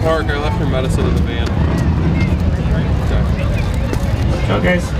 park. I left your medicine in the van. Ciao, guys.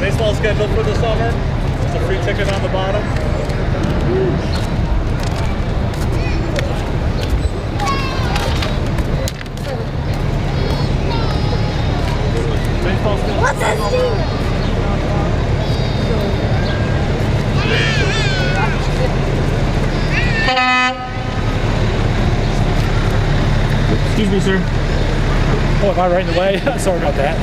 Baseball scheduled for the summer. It's a free ticket on the bottom. Baseball scheduled. What's that thing? Excuse me, sir. Oh, am I right in the way? Sorry about that.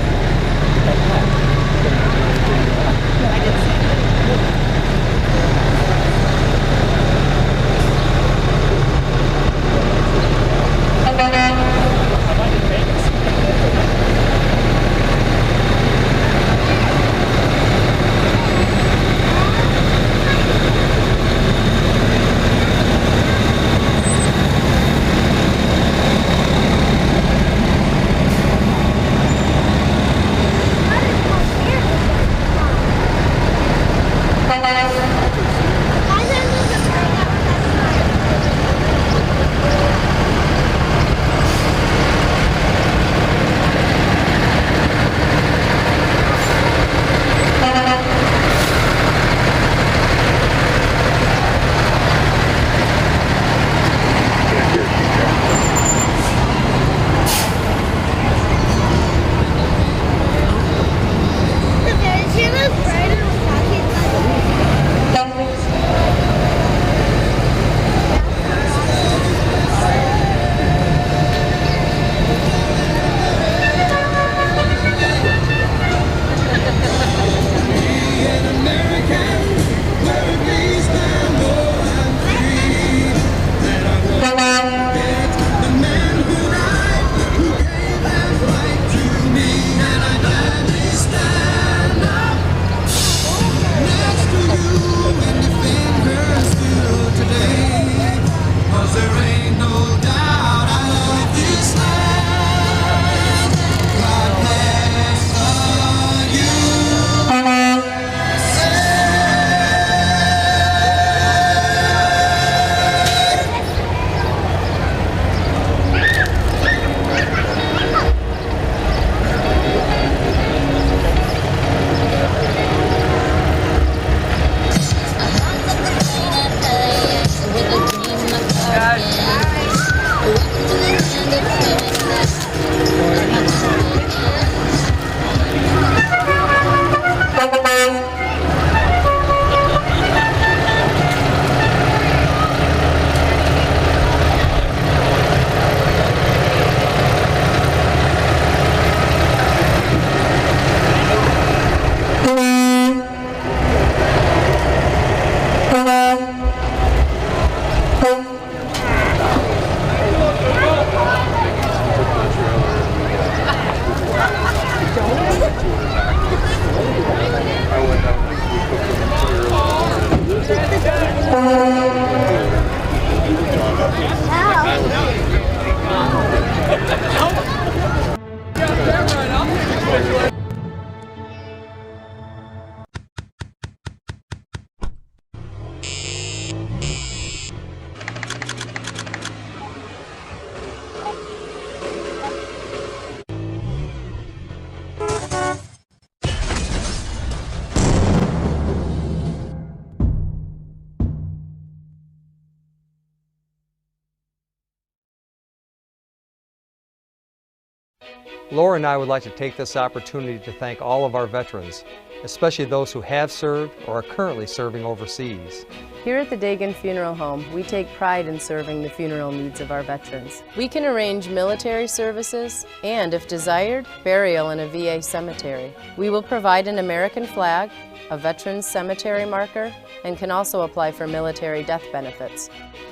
Laura and I would like to take this opportunity to thank all of our veterans, especially those who have served or are currently serving overseas. Here at the Dagan Funeral Home, we take pride in serving the funeral needs of our veterans. We can arrange military services and, if desired, burial in a VA cemetery. We will provide an American flag, a veteran's cemetery marker, and can also apply for military death benefits.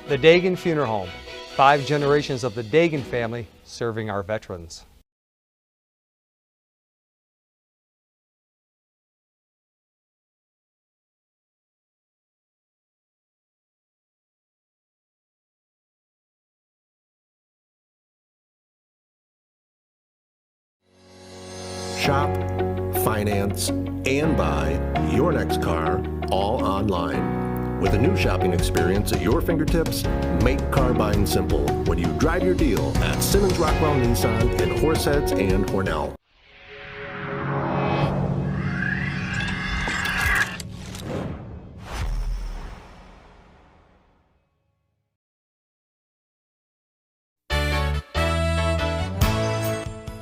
The Dagan Funeral Home, 5 generations of the Dagan family serving our veterans. Shop, finance, and buy your next car all online. With a new shopping experience at your fingertips, make car buying simple when you drive your deal at Simmons Rockwell Nissan in Horseheads and Hornell.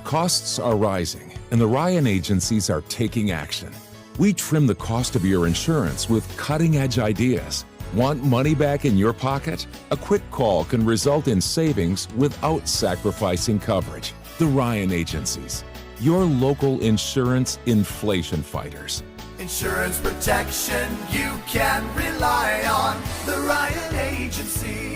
Costs are rising, and the Ryan agencies are taking action. We trim the cost of your insurance with cutting-edge ideas. Want money back in your pocket? A quick call can result in savings without sacrificing coverage. The Ryan agencies, your local insurance inflation fighters. Insurance protection you can rely on. The Ryan Agency.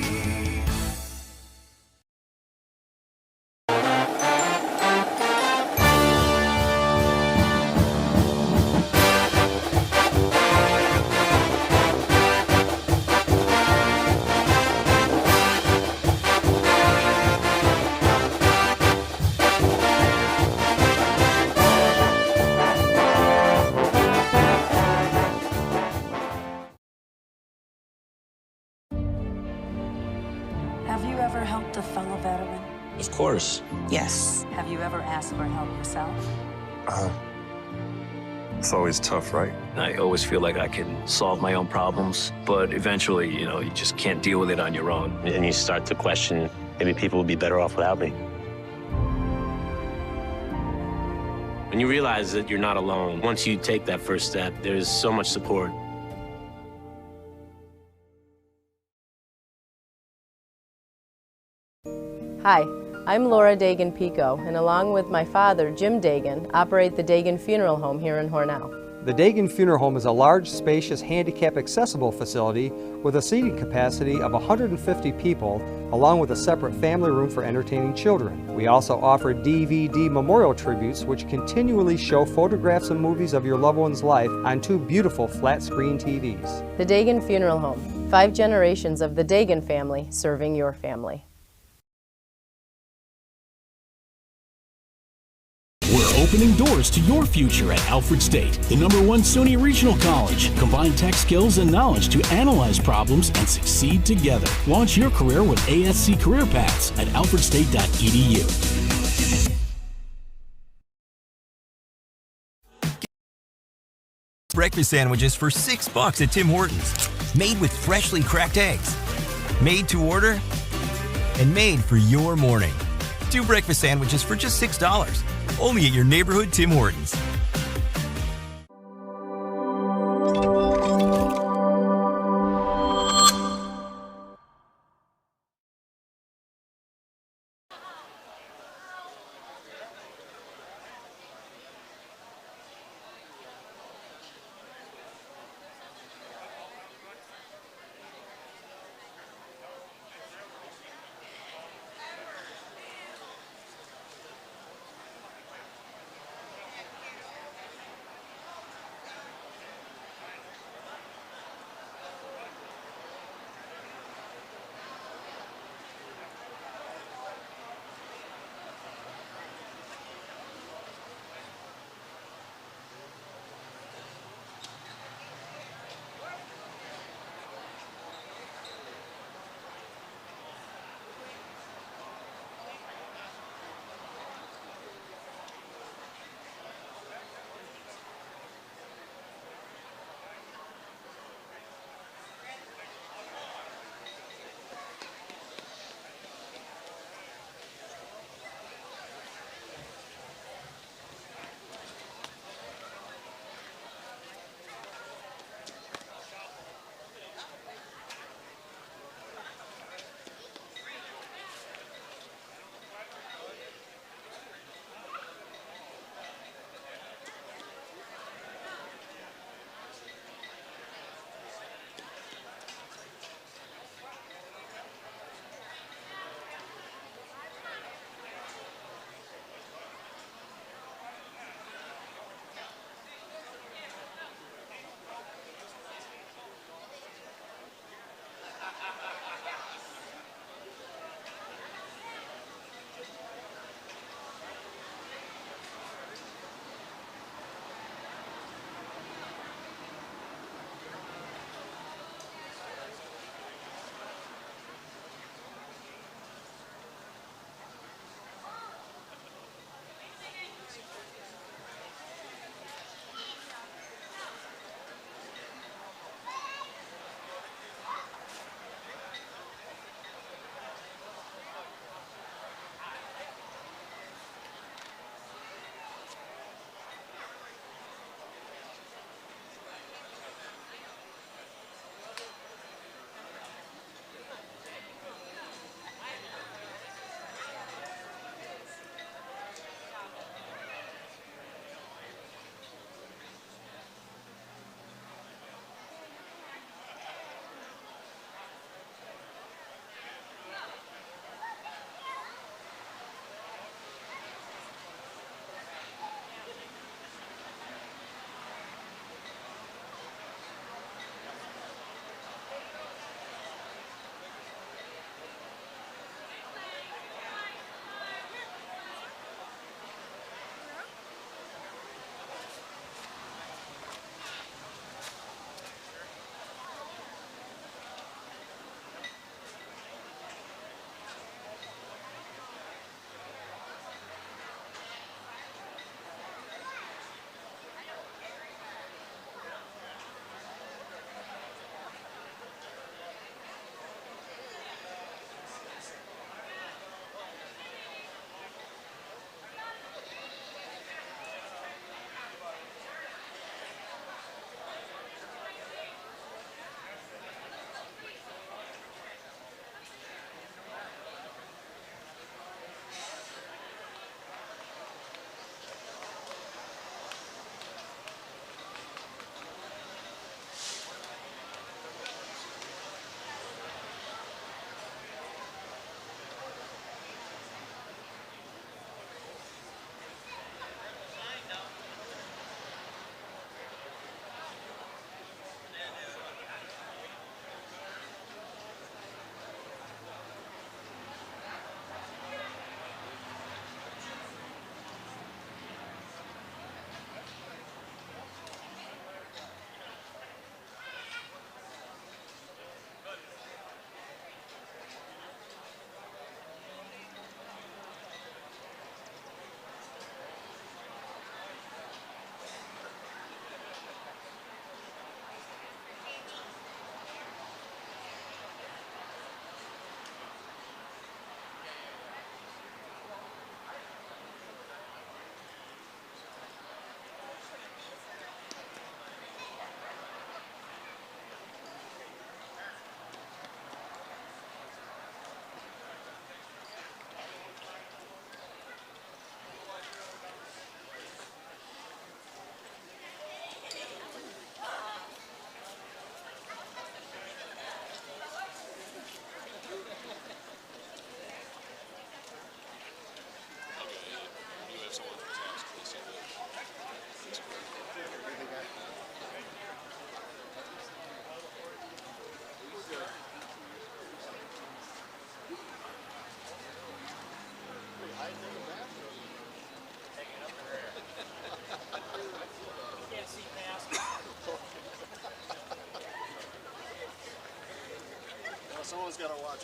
Have you ever helped a fellow veteran? Of course. Yes. Have you ever asked for help yourself? It's always tough, right? I always feel like I can solve my own problems, but eventually, you just can't deal with it on your own. And you start to question, maybe people would be better off without me. When you realize that you're not alone, once you take that first step, there's so much support. Hi, I'm Laura Dagan Pico, and along with my father, Jim Dagan, operate the Dagan Funeral Home here in Hornell. The Dagan Funeral Home is a large, spacious, handicap-accessible facility with a seating capacity of 150 people, along with a separate family room for entertaining children. We also offer DVD memorial tributes, which continually show photographs and movies of your loved one's life on 2 beautiful flat-screen TVs. The Dagan Funeral Home, 5 generations of the Dagan family serving your family. We're opening doors to your future at Alfred State, the #1 SUNY Regional College. Combine tech skills and knowledge to analyze problems and succeed together. Launch your career with ASC Career Paths at alfredstate.edu. Breakfast sandwiches for $6 at Tim Hortons. Made with freshly cracked eggs. Made to order and made for your morning. 2 breakfast sandwiches for just $6. Only at your neighborhood Tim Hortons.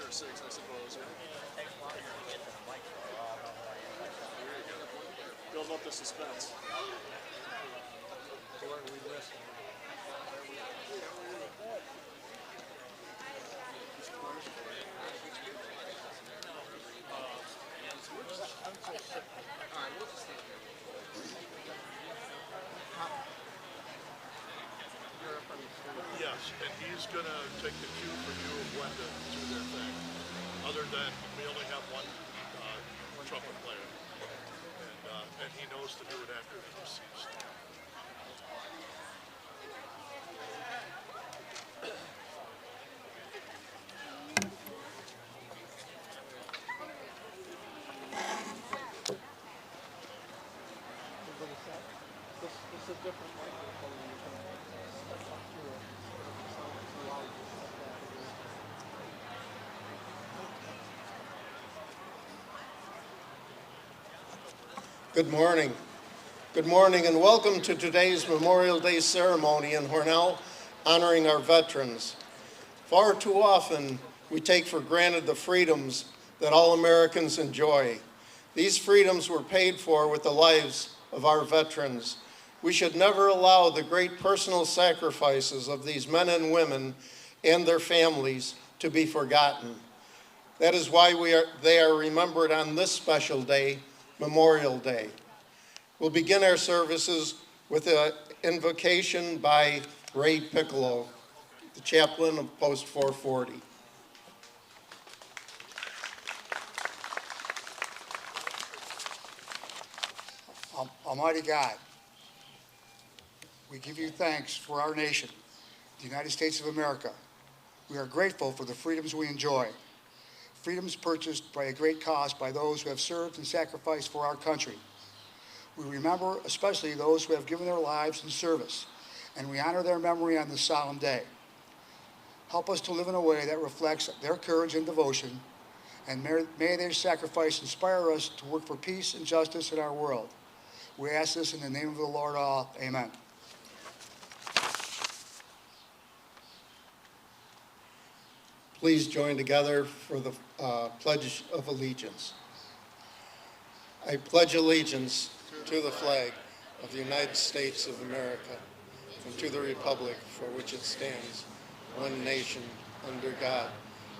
or 6, I suppose. Build up the suspense. Yes, and he's going to take the cue from you of when to do their thing. Other than we only have one trumpet player, and he knows to do it after he receives. This is a different microphone. You can step up to it. It's loud. Good morning. Good morning and welcome to today's Memorial Day ceremony in Hornell, honoring our veterans. Far too often, we take for granted the freedoms that all Americans enjoy. These freedoms were paid for with the lives of our veterans. We should never allow the great personal sacrifices of these men and women and their families to be forgotten. That is why they are remembered on this special day, Memorial Day. We'll begin our services with an invocation by Ray Piccolo, the chaplain of Post 440. Almighty God, we give you thanks for our nation, the United States of America. We are grateful for the freedoms we enjoy, freedoms purchased by a great cost by those who have served and sacrificed for our country. We remember especially those who have given their lives in service, and we honor their memory on this solemn day. Help us to live in a way that reflects their courage and devotion, and may their sacrifice inspire us to work for peace and justice in our world. We ask this in the name of the Lord all. Amen. Please join together for the Pledge of Allegiance. I pledge allegiance to the flag of the United States of America and to the republic for which it stands, one nation, under God,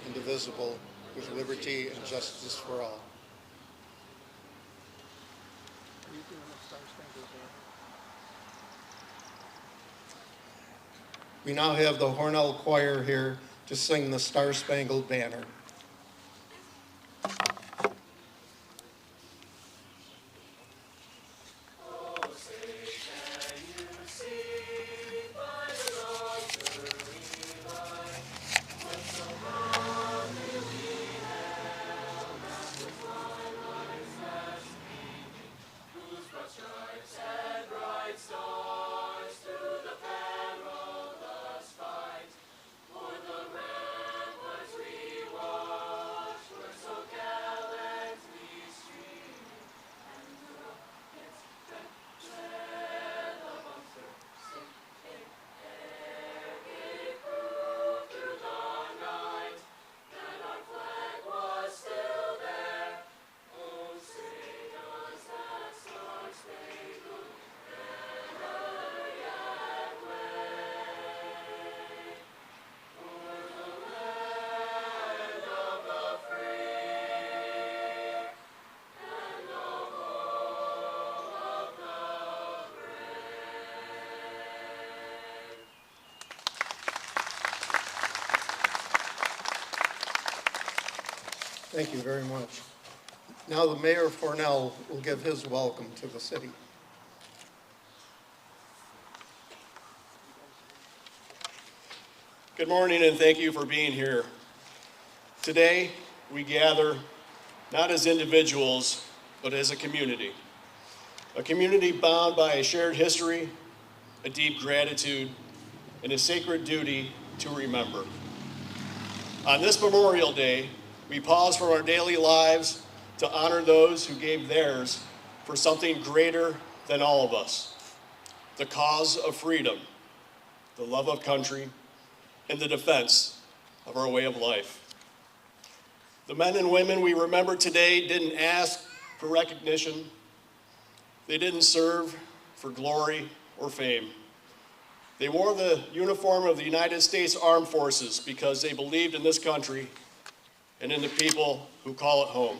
indivisible, with liberty and justice for all. We now have the Hornell Choir here to sing the Star-Spangled Banner. Thank you very much. Now the Mayor of Hornell will give his welcome to the city. Good morning and thank you for being here. Today we gather not as individuals, but as a community bound by a shared history, a deep gratitude, and a sacred duty to remember. On this Memorial Day, we pause from our daily lives to honor those who gave theirs for something greater than all of us, the cause of freedom, the love of country, and the defense of our way of life. The men and women we remember today didn't ask for recognition. They didn't serve for glory or fame. They wore the uniform of the United States Armed Forces because they believed in this country and in the people who call it home.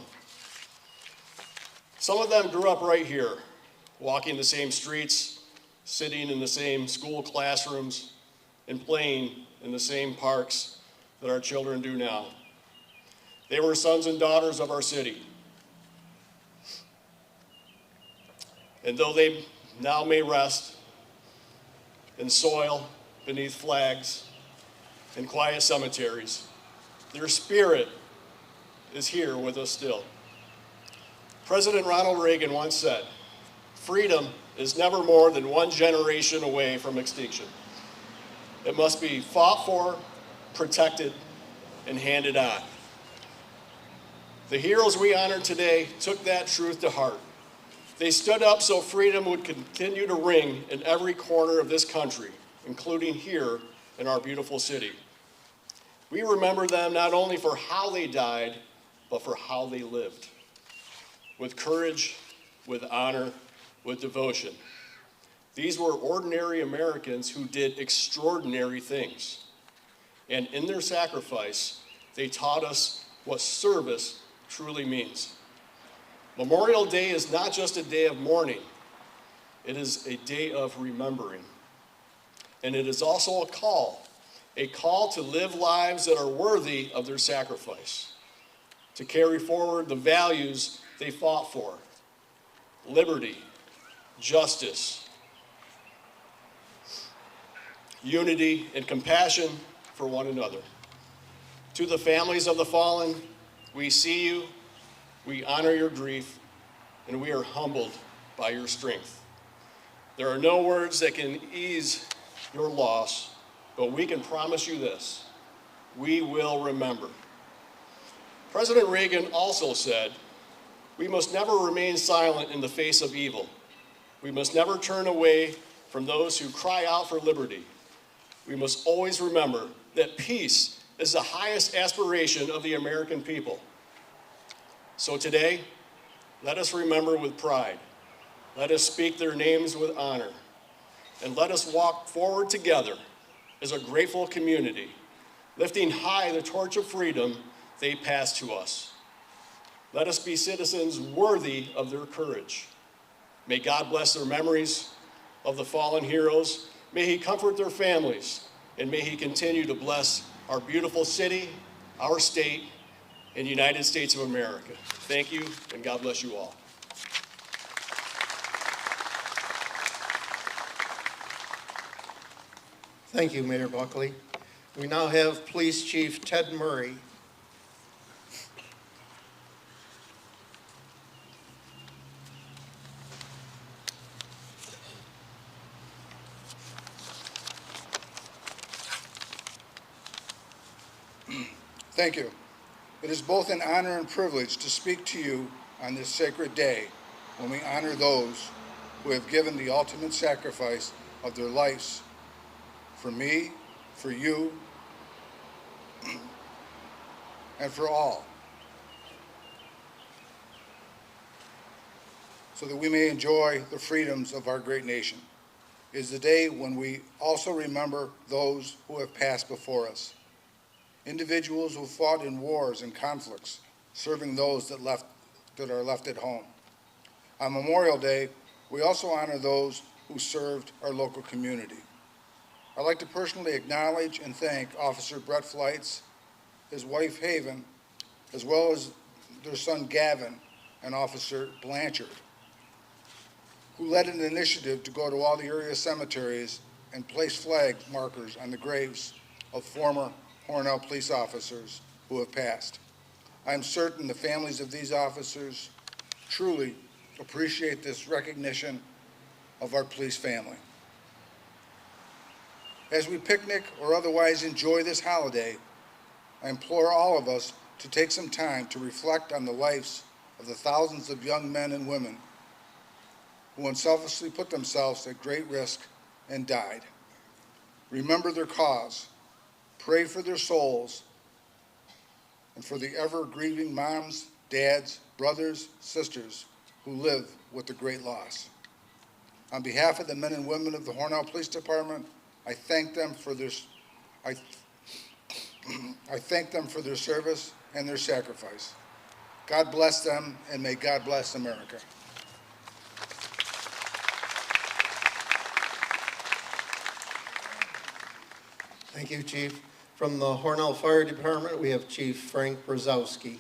Some of them grew up right here, walking the same streets, sitting in the same school classrooms, and playing in the same parks that our children do now. They were sons and daughters of our city. And though they now may rest in soil beneath flags and quiet cemeteries, their spirit is here with us still. President Ronald Reagan once said, "Freedom is never more than one generation away from extinction. It must be fought for, protected, and handed on." The heroes we honor today took that truth to heart. They stood up so freedom would continue to ring in every corner of this country, including here in our beautiful city. We remember them not only for how they died, but for how they lived. With courage, with honor, with devotion. These were ordinary Americans who did extraordinary things. And in their sacrifice, they taught us what service truly means. Memorial Day is not just a day of mourning, it is a day of remembering. And it is also a call to live lives that are worthy of their sacrifice, to carry forward the values they fought for: liberty, justice, unity, and compassion for one another. To the families of the fallen, we see you, we honor your grief, and we are humbled by your strength. There are no words that can ease your loss, but we can promise you this: we will remember. President Reagan also said, "We must never remain silent in the face of evil. We must never turn away from those who cry out for liberty. We must always remember that peace is the highest aspiration of the American people." So today, let us remember with pride. Let us speak their names with honor. And let us walk forward together as a grateful community, lifting high the torch of freedom they passed to us. Let us be citizens worthy of their courage. May God bless their memories of the fallen heroes. May He comfort their families, and may He continue to bless our beautiful city, our state, and United States of America. Thank you, and God bless you all. Thank you, Mayor Buckley. We now have Police Chief Ted Murray. Thank you. It is both an honor and privilege to speak to you on this sacred day when we honor those who have given the ultimate sacrifice of their lives for me, for you, and for all, so that we may enjoy the freedoms of our great nation. It is the day when we also remember those who have passed before us. Individuals who fought in wars and conflicts, serving those that are left at home. On Memorial Day, we also honor those who served our local community. I'd like to personally acknowledge and thank Officer Brett Fleitz, his wife Haven, as well as their son Gavin and Officer Blanchard, who led an initiative to go to all the area cemeteries and place flag markers on the graves of former Hornell police officers who have passed. I am certain the families of these officers truly appreciate this recognition of our police family. As we picnic or otherwise enjoy this holiday, I implore all of us to take some time to reflect on the lives of the thousands of young men and women who unselfishly put themselves at great risk and died. Remember their cause, pray for their souls, and for the ever-grieving moms, dads, brothers, sisters who live with the great loss. On behalf of the men and women of the Hornell Police Department, I thank them for their service and their sacrifice. God bless them, and may God bless America. Thank you, Chief. From the Hornell Fire Department, we have Chief Frank Brzezowski.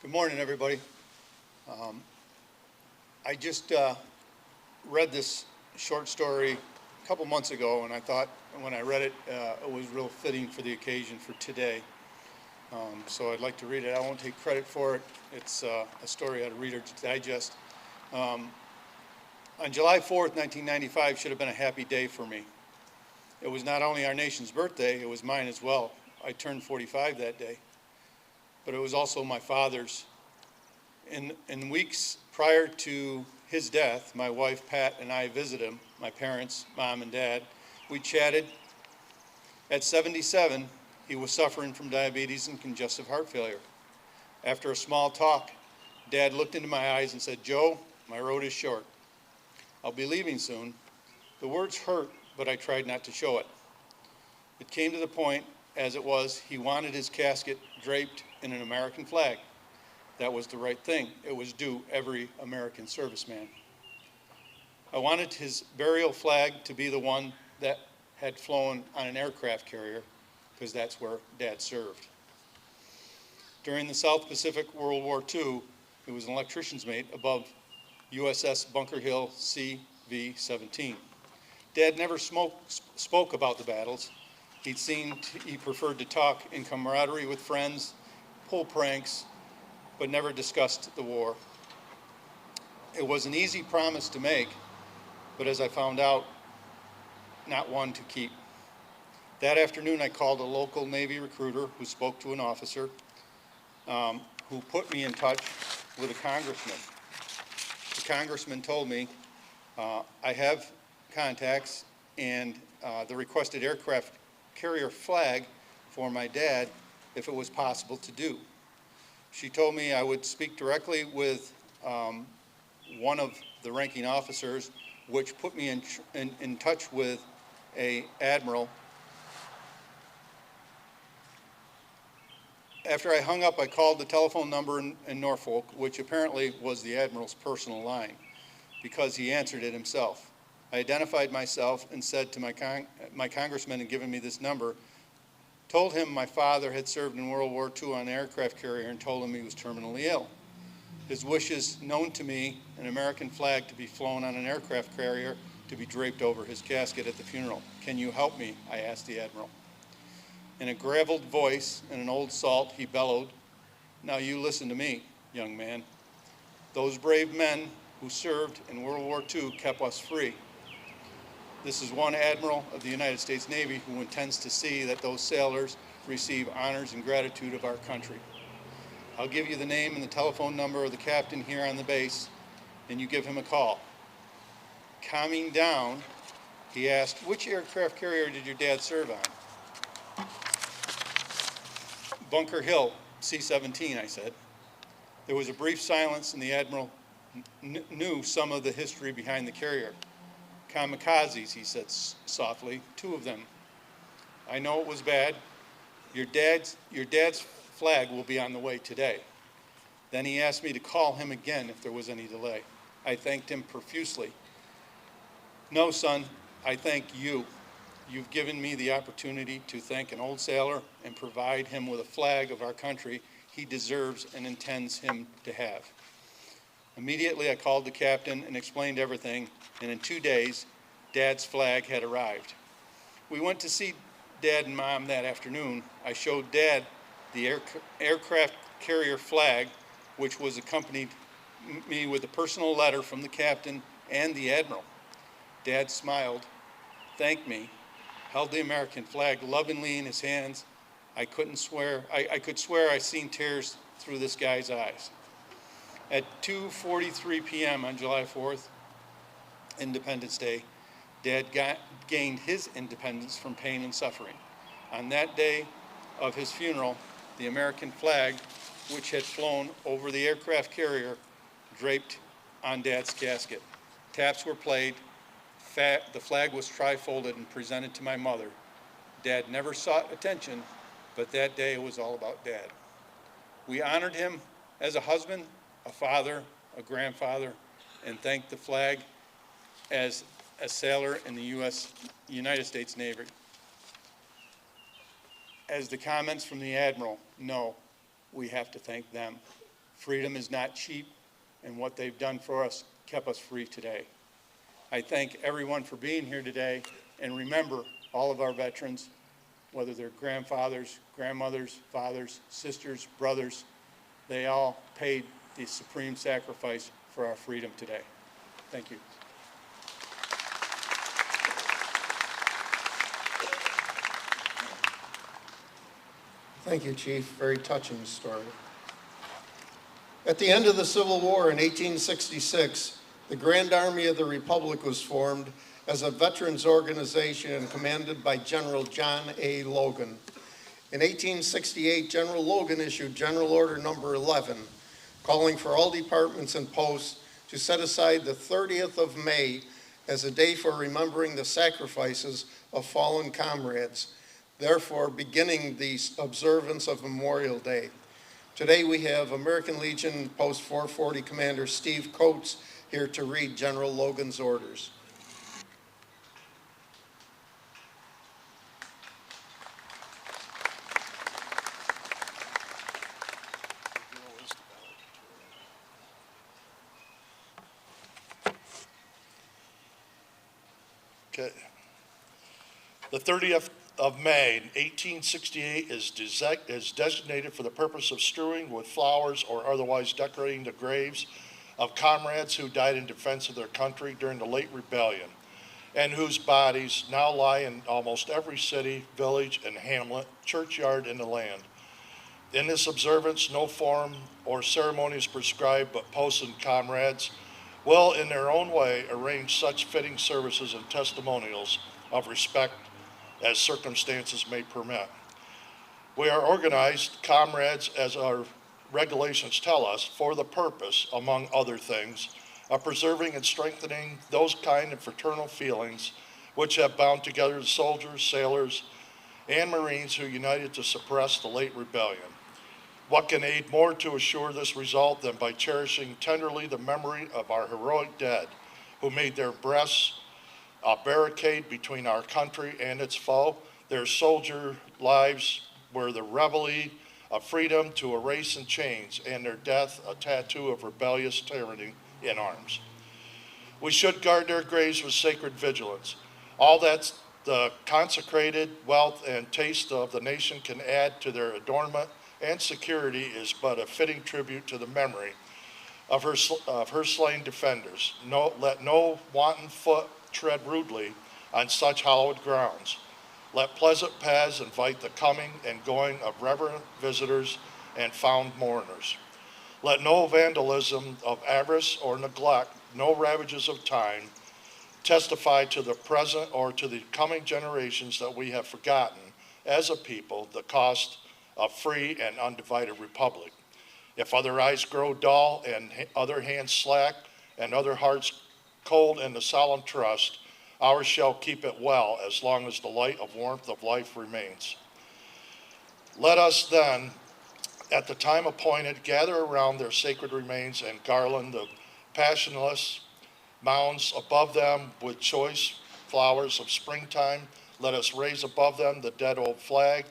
Good morning, everybody. I just read this short story a couple months ago, and I thought when I read it, it was real fitting for the occasion for today. So I'd like to read it. I won't take credit for it. It's a story out of Reader's Digest. On July 4th, 1995 should have been a happy day for me. It was not only our nation's birthday, it was mine as well. I turned 45 that day. But it was also my father's. In weeks prior to his death, my wife Pat and I visited him, my parents, Mom and Dad. We chatted. At 77, he was suffering from diabetes and congestive heart failure. After a small talk, Dad looked into my eyes and said, "Joe, my road is short. I'll be leaving soon." The words hurt, but I tried not to show it. It came to the point, as it was, he wanted his casket draped in an American flag. That was the right thing. It was due every American serviceman. I wanted his burial flag to be the one that had flown on an aircraft carrier, because that's where Dad served. During the South Pacific World War II, he was an electrician's mate above USS Bunker Hill CV-17. Dad never spoke about the battles. He preferred to talk in camaraderie with friends, pull pranks, but never discussed the war. It was an easy promise to make, but as I found out, not one to keep. That afternoon, I called a local Navy recruiter who spoke to an officer who put me in touch with a congressman. The congressman told me, I have contacts and the requested aircraft carrier flag for my dad if it was possible to do. She told me I would speak directly with one of the ranking officers, which put me in touch with an admiral. After I hung up, I called the telephone number in Norfolk, which apparently was the admiral's personal line, because he answered it himself. I identified myself and said to my congressman had given me this number, told him my father had served in World War II on an aircraft carrier and told him he was terminally ill. His wishes known to me, an American flag to be flown on an aircraft carrier to be draped over his casket at the funeral. Can you help me? I asked the admiral. In a graveled voice and an old salt, he bellowed, "Now you listen to me, young man. Those brave men who served in World War II kept us free. This is one admiral of the United States Navy who intends to see that those sailors receive honors and gratitude of our country. I'll give you the name and the telephone number of the captain here on the base, and you give him a call." Calming down, he asked, "Which aircraft carrier did your dad serve on?" "Bunker Hill, C-17, I said. There was a brief silence, and the admiral knew some of the history behind the carrier. "Kamikazes," he said softly, "2 of them. I know it was bad. Your dad's flag will be on the way today." Then he asked me to call him again if there was any delay. I thanked him profusely. "No, son, I thank you. You've given me the opportunity to thank an old sailor and provide him with a flag of our country he deserves and intends him to have." Immediately, I called the captain and explained everything, and in 2 days, Dad's flag had arrived. We went to see Dad and Mom that afternoon. I showed Dad the aircraft carrier flag, which was accompanied me with a personal letter from the captain and the admiral. Dad smiled, thanked me, held the American flag lovingly in his hands. I could swear I seen tears through this guy's eyes. At 2:43 p.m. on July 4th, Independence Day, Dad gained his independence from pain and suffering. On that day of his funeral, the American flag, which had flown over the aircraft carrier, draped on Dad's casket. Taps were played, the flag was tri-folded and presented to my mother. Dad never sought attention, but that day it was all about Dad. We honored him as a husband, a father, a grandfather, and thanked the flag as a sailor in the United States Navy. As the comments from the Admiral know, we have to thank them. Freedom is not cheap, and what they've done for us kept us free today. I thank everyone for being here today, and remember all of our veterans, whether they're grandfathers, grandmothers, fathers, sisters, brothers, they all paid the supreme sacrifice for our freedom today. Thank you. Thank you, Chief. Very touching story. At the end of the Civil War in 1866, the Grand Army of the Republic was formed as a veterans organization and commanded by General John A. Logan. In 1868, General Logan issued General Order Number 11, calling for all departments and posts to set aside the 30th of May as a day for remembering the sacrifices of fallen comrades, therefore beginning the observance of Memorial Day. Today we have American Legion Post 440 Commander Steve Coates here to read General Logan's orders. Okay. The 30th of May, 1868 is designated for the purpose of strewing with flowers or otherwise decorating the graves of comrades who died in defense of their country during the late rebellion, and whose bodies now lie in almost every city, village, and hamlet, churchyard in the land. In this observance, no form or ceremony is prescribed, but posts and comrades will, in their own way, arrange such fitting services and testimonials of respect as circumstances may permit. We are organized, comrades, as our regulations tell us, for the purpose, among other things, of preserving and strengthening those kind of fraternal feelings which have bound together the soldiers, sailors, and Marines who united to suppress the late rebellion. What can aid more to assure this result than by cherishing tenderly the memory of our heroic dead, who made their breasts a barricade between our country and its foe? Their soldier lives were the reveille of freedom to a race in chains, and their death a tattoo of rebellious tyranny in arms. We should guard their graves with sacred vigilance. All that the consecrated wealth and taste of the nation can add to their adornment and security is but a fitting tribute to the memory of her slain defenders. Let no wanton foot tread rudely on such hallowed grounds. Let pleasant paths invite the coming and going of reverent visitors and found mourners. Let no vandalism of avarice or neglect, no ravages of time, testify to the present or to the coming generations that we have forgotten, as a people, the cost of free and undivided republic. If other eyes grow dull and other hands slack and other hearts cold in the solemn trust, ours shall keep it well as long as the light of warmth of life remains. Let us then, at the time appointed, gather around their sacred remains and garland the passionless mounds above them with choice flowers of springtime. Let us raise above them the dear old flag,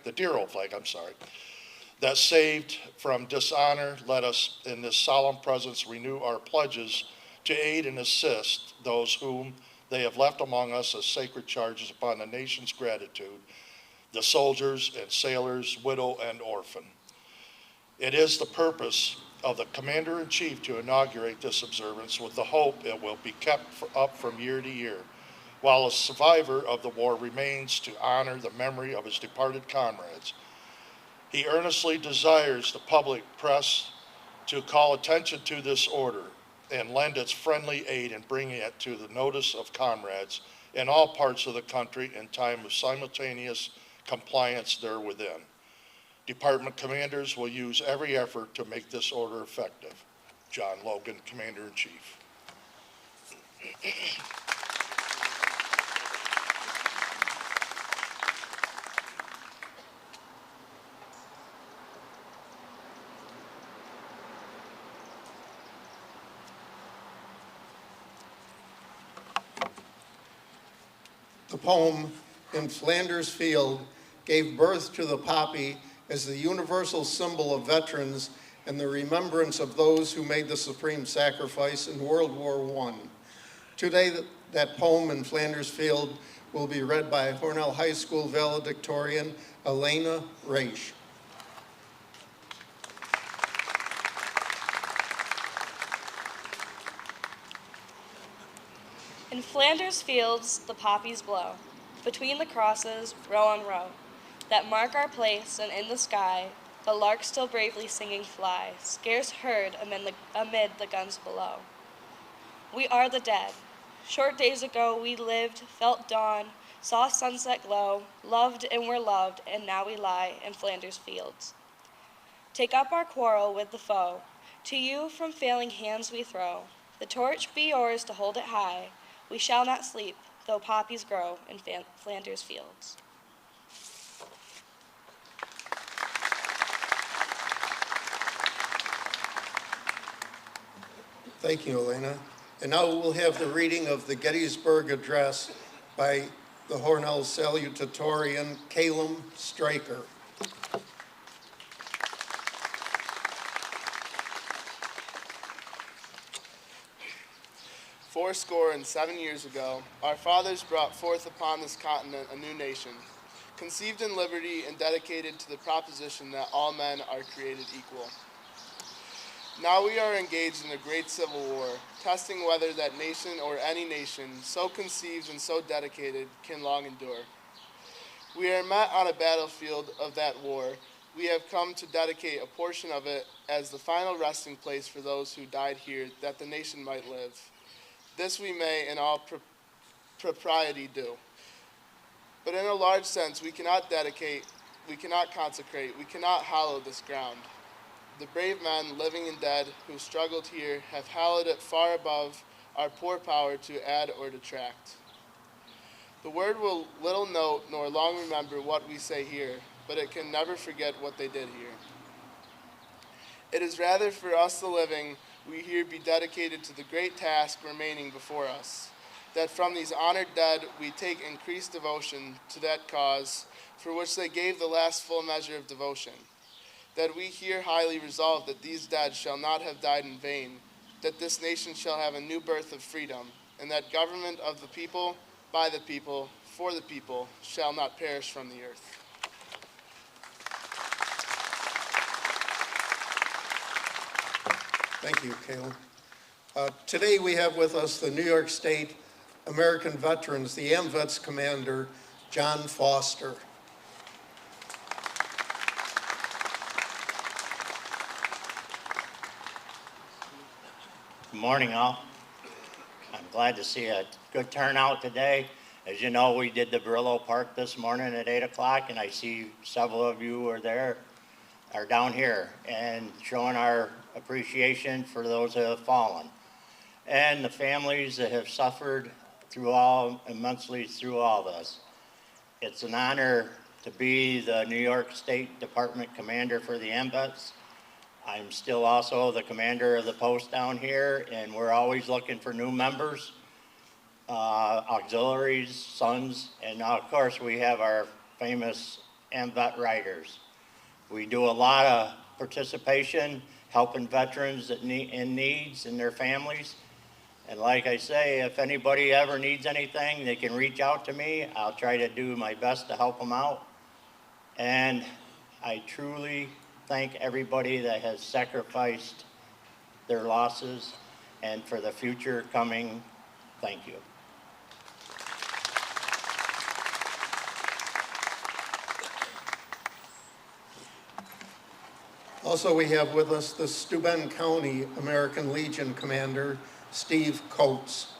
that saved from dishonor. Let us in this solemn presence renew our pledges to aid and assist those whom they have left among us as sacred charges upon the nation's gratitude, the soldiers and sailors, widow and orphan. It is the purpose of the Commander-in-Chief to inaugurate this observance with the hope it will be kept up from year to year, while a survivor of the war remains, to honor the memory of his departed comrades. He earnestly desires the public press to call attention to this order and lend its friendly aid in bringing it to the notice of comrades in all parts of the country in time of simultaneous compliance therewithin. Department commanders will use every effort to make this order effective. John Logan, Commander-in-Chief. The poem, "In Flanders Field," gave birth to the poppy as the universal symbol of veterans and the remembrance of those who made the supreme sacrifice in World War I. Today, that poem, "In Flanders Field," will be read by Hornell High School valedictorian Elena Raish. In Flanders fields the poppies blow, between the crosses, row on row, that mark our place, and in the sky, the lark still bravely singing fly, scarce heard amid the guns below. We are the dead. Short days ago we lived, felt dawn, saw sunset glow, loved and were loved, and now we lie in Flanders fields. Take up our quarrel with the foe, to you from failing hands we throw, the torch be yours to hold it high, we shall not sleep, though poppies grow in Flanders fields. Thank you, Elena. And now we'll have the reading of the Gettysburg Address by the Hornell salutatorian, Calum Straker. Fourscore and 7 years ago, our fathers brought forth upon this continent a new nation, conceived in liberty and dedicated to the proposition that all men are created equal. Now we are engaged in a great civil war, testing whether that nation or any nation, so conceived and so dedicated, can long endure. We are met on a battlefield of that war. We have come to dedicate a portion of it as the final resting place for those who died here, that the nation might live. This we may in all propriety do. But in a large sense, we cannot dedicate, we cannot consecrate, we cannot hallow this ground. The brave men, living and dead, who struggled here have hallowed it far above our poor power to add or detract. The word will little note nor long remember what we say here, but it can never forget what they did here. It is rather for us the living we here be dedicated to the great task remaining before us, that from these honored dead we take increased devotion to that cause for which they gave the last full measure of devotion, that we here highly resolve that these dead shall not have died in vain, that this nation shall have a new birth of freedom, and that government of the people, by the people, for the people, shall not perish from the earth. Thank you, Caleb. Today we have with us the New York State American Veterans, the AMVETS Commander, John Foster. Good morning, all. I'm glad to see a good turnout today. As you know, we did the Brillo Park this morning at 8 o'clock, and I see several of you are down here and showing our appreciation for those that have fallen and the families that have suffered immensely through all this. It's an honor to be the New York State Department Commander for the AMVETS. I'm still also the commander of the post down here, and we're always looking for new members, auxiliaries, sons, and now, of course, we have our famous AMVET riders. We do a lot of participation, helping veterans in needs and their families. And like I say, if anybody ever needs anything, they can reach out to me. I'll try to do my best to help them out. And I truly thank everybody that has sacrificed their losses, and for the future coming, thank you. Also, we have with us the Steuben County American Legion Commander, Steve Coates.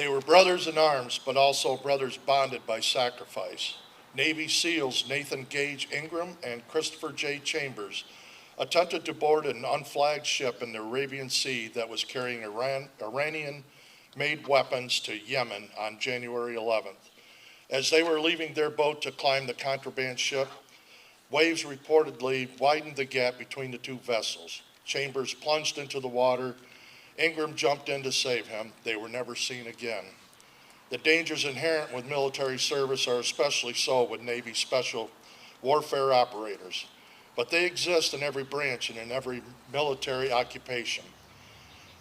They were brothers in arms, but also brothers bonded by sacrifice. Navy SEALs Nathan Gage Ingram and Christopher J. Chambers attempted to board an unflagged ship in the Arabian Sea that was carrying Iranian-made weapons to Yemen on January 11th. As they were leaving their boat to climb the contraband ship, waves reportedly widened the gap between the two vessels. Chambers plunged into the water. Ingram jumped in to save him. They were never seen again. The dangers inherent with military service are especially so with Navy special warfare operators, but they exist in every branch and in every military occupation.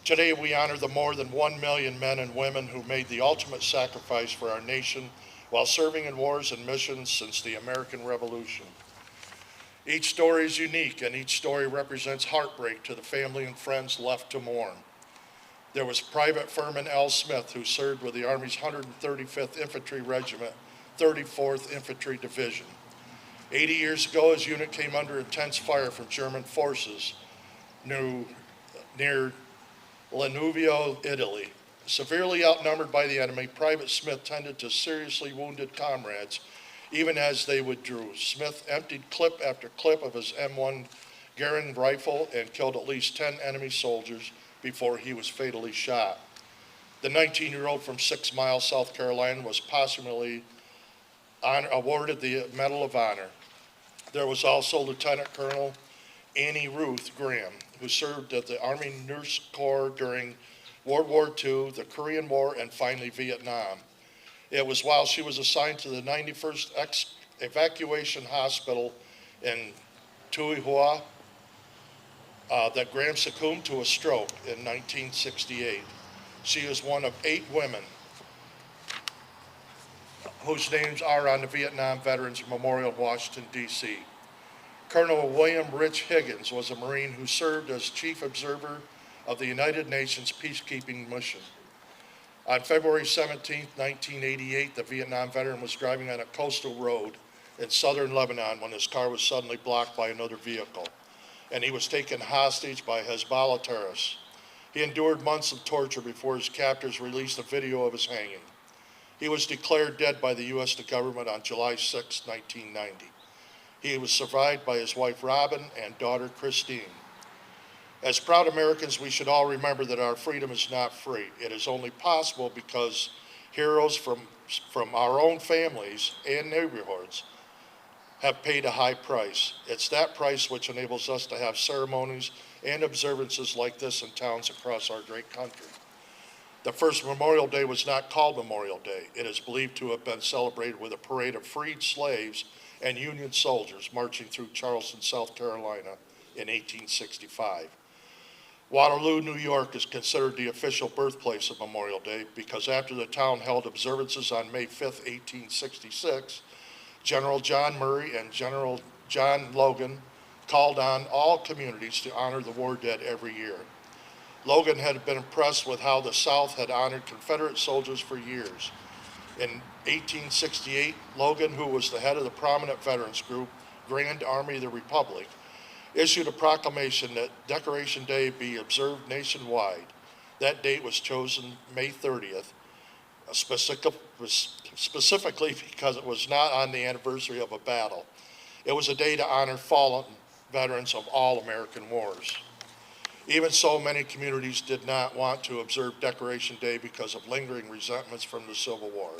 Today we honor the more than 1 million men and women who made the ultimate sacrifice for our nation while serving in wars and missions since the American Revolution. Each story is unique, and each story represents heartbreak to the family and friends left to mourn. There was Private Furman L. Smith, who served with the Army's 135th Infantry Regiment, 34th Infantry Division. 80 years ago, his unit came under intense fire from German forces near Lanuvio, Italy. Severely outnumbered by the enemy, Private Smith tended to seriously wounded comrades, even as they withdrew. Smith emptied clip after clip of his M1 Garand rifle and killed at least 10 enemy soldiers before he was fatally shot. The 19-year-old from 6 Mile, South Carolina, was posthumously awarded the Medal of Honor. There was also Lieutenant Colonel Annie Ruth Graham, who served at the Army Nurse Corps during World War II, the Korean War, and finally Vietnam. It was while she was assigned to the 91st Evacuation Hospital in Tui Hua that Graham succumbed to a stroke in 1968. She is one of 8 women whose names are on the Vietnam Veterans Memorial in Washington, D.C. Colonel William Rich Higgins was a Marine who served as Chief Observer of the United Nations Peacekeeping Mission. On February 17, 1988, the Vietnam veteran was driving on a coastal road in southern Lebanon when his car was suddenly blocked by another vehicle, and he was taken hostage by Hezbollah terrorists. He endured months of torture before his captors released a video of his hanging. He was declared dead by the U.S. government on July 6, 1990. He was survived by his wife Robin and daughter Christine. As proud Americans, we should all remember that our freedom is not free. It is only possible because heroes from our own families and neighborhoods have paid a high price. It's that price which enables us to have ceremonies and observances like this in towns across our great country. The first Memorial Day was not called Memorial Day. It is believed to have been celebrated with a parade of freed slaves and Union soldiers marching through Charleston, South Carolina in 1865. Waterloo, New York is considered the official birthplace of Memorial Day because after the town held observances on May 5, 1866, General John Murray and General John Logan called on all communities to honor the war dead every year. Logan had been impressed with how the South had honored Confederate soldiers for years. In 1868, Logan, who was the head of the prominent veterans group, Grand Army of the Republic, issued a proclamation that Decoration Day be observed nationwide. That date was chosen May 30th, specifically because it was not on the anniversary of a battle. It was a day to honor fallen veterans of all American wars. Even so, many communities did not want to observe Decoration Day because of lingering resentments from the Civil War.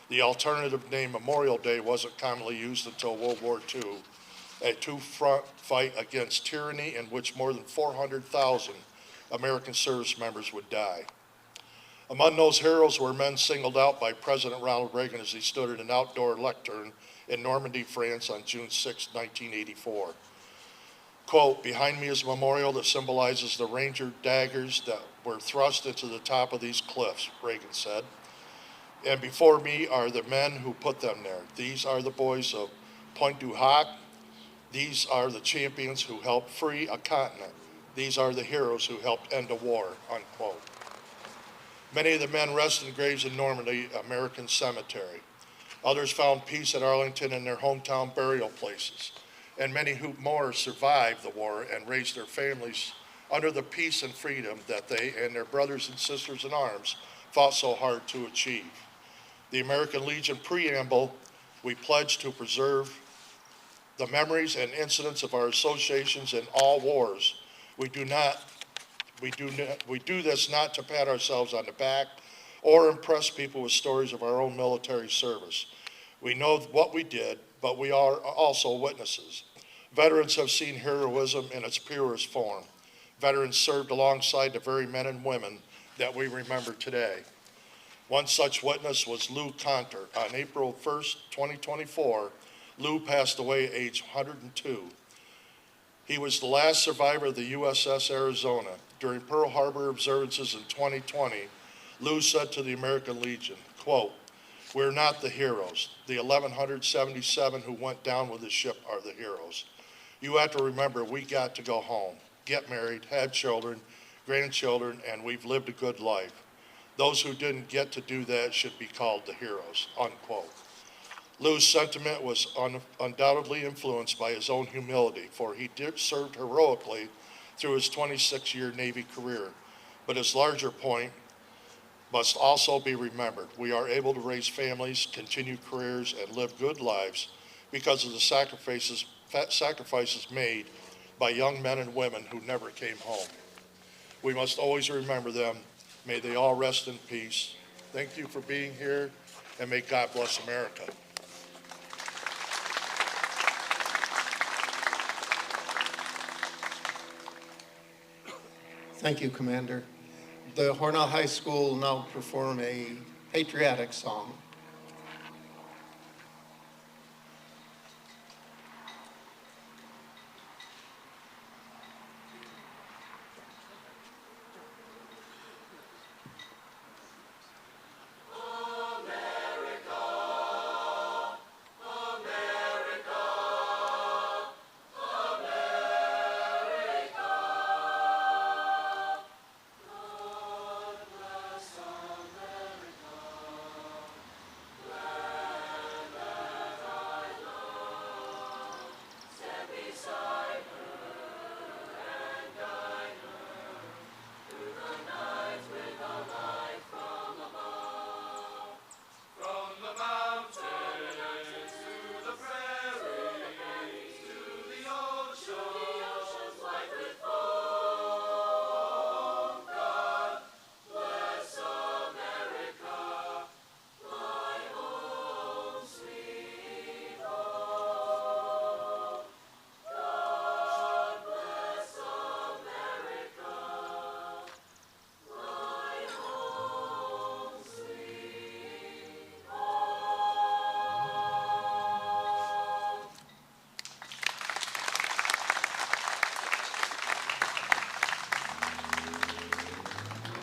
The alternative name Memorial Day wasn't commonly used until World War II, a two-front fight against tyranny in which more than 400,000 American service members would die. Among those heroes were men singled out by President Ronald Reagan as he stood at an outdoor lectern in Normandy, France on June 6, 1984. Quote, "Behind me is a memorial that symbolizes the Ranger daggers that were thrust into the top of these cliffs," Reagan said. "And before me are the men who put them there. These are the boys of Pointe du Hoc. These are the champions who helped free a continent. These are the heroes who helped end a war," unquote. Many of the men rest in graves in Normandy American Cemetery. Others found peace at Arlington in their hometown burial places. And many who more survived the war and raised their families under the peace and freedom that they and their brothers and sisters in arms fought so hard to achieve. The American Legion Preamble, we pledge to preserve the memories and incidents of our associations in all wars. We do this not to pat ourselves on the back or impress people with stories of our own military service. We know what we did, but we are also witnesses. Veterans have seen heroism in its purest form. Veterans served alongside the very men and women that we remember today. One such witness was Lou Conter. On April 1st, 2024, Lou passed away at age 102. He was the last survivor of the USS Arizona. During Pearl Harbor observances in 2020, Lou said to the American Legion, quote, "We're not the heroes. The 1,177 who went down with the ship are the heroes. You have to remember we got to go home, get married, have children, grandchildren, and we've lived a good life. Those who didn't get to do that should be called the heroes," unquote. Lou's sentiment was undoubtedly influenced by his own humility, for he served heroically through his 26-year Navy career. But his larger point must also be remembered. We are able to raise families, continue careers, and live good lives because of the sacrifices made by young men and women who never came home. We must always remember them. May they all rest in peace. Thank you for being here, and may God bless America. Thank you, Commander. The Hornell High School will now perform a patriotic song.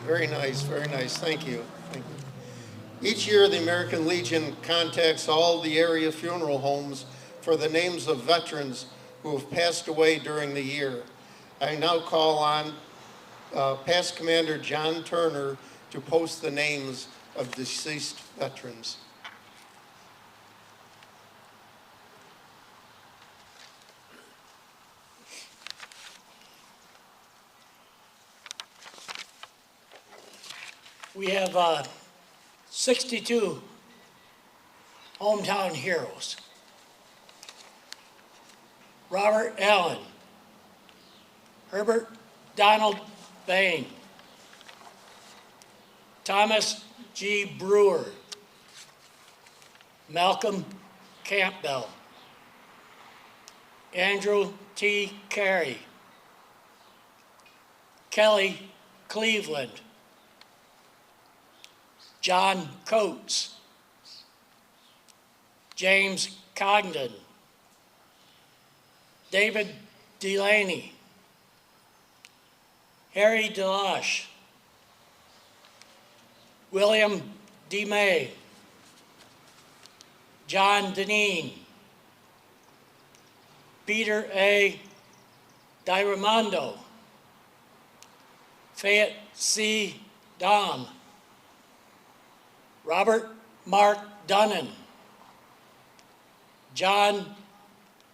Very nice, very nice. Thank you. Thank you. Each year, the American Legion contacts all the area funeral homes for the names of veterans who have passed away during the year. I now call on past Commander John Turner to post the names of deceased veterans. We have 62 hometown heroes. Robert Allen, Herbert Donald Bain, Thomas G. Brewer, Malcolm Campbell, Andrew T. Carey, Kelly Cleveland, John Coates, James Cogden, David Delaney, Harry DeLoche, William D. May, John Deneen, Peter A. DiRamondo, Fayette C. Dom, Robert Mark Dunnan, John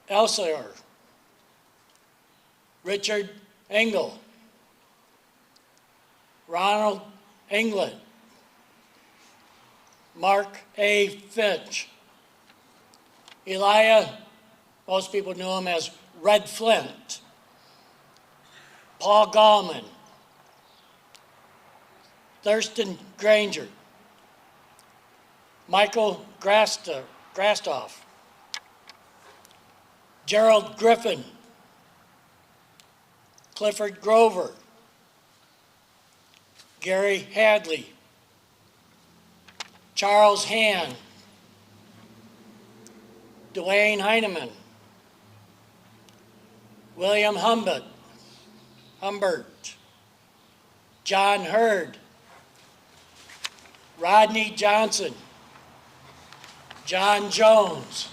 Elser, Richard Engel, Ronald England, Mark A. Finch. Elijah, most people knew him as Red Flint. Paul Gallman. Thurston Granger. Michael Grastoff. Gerald Griffin. Clifford Grover. Gary Hadley. Charles Hand. Dwayne Heineman. William Humbert. John Hurd. Rodney Johnson. John Jones.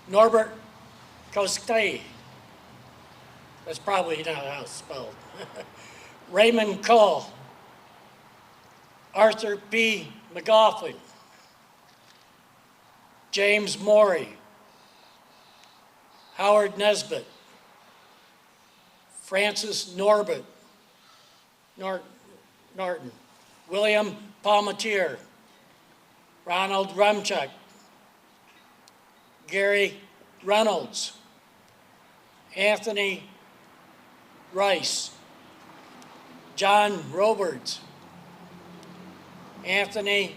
Norbert Costay. That's probably not how it's spelled. Raymond Cole. Arthur P. McGoughlin. James Morey. Howard Nesbitt. Francis Norton. William Palmatier. Ronald Rumchuk. Gary Reynolds. Anthony Rice. John Roberts. Anthony,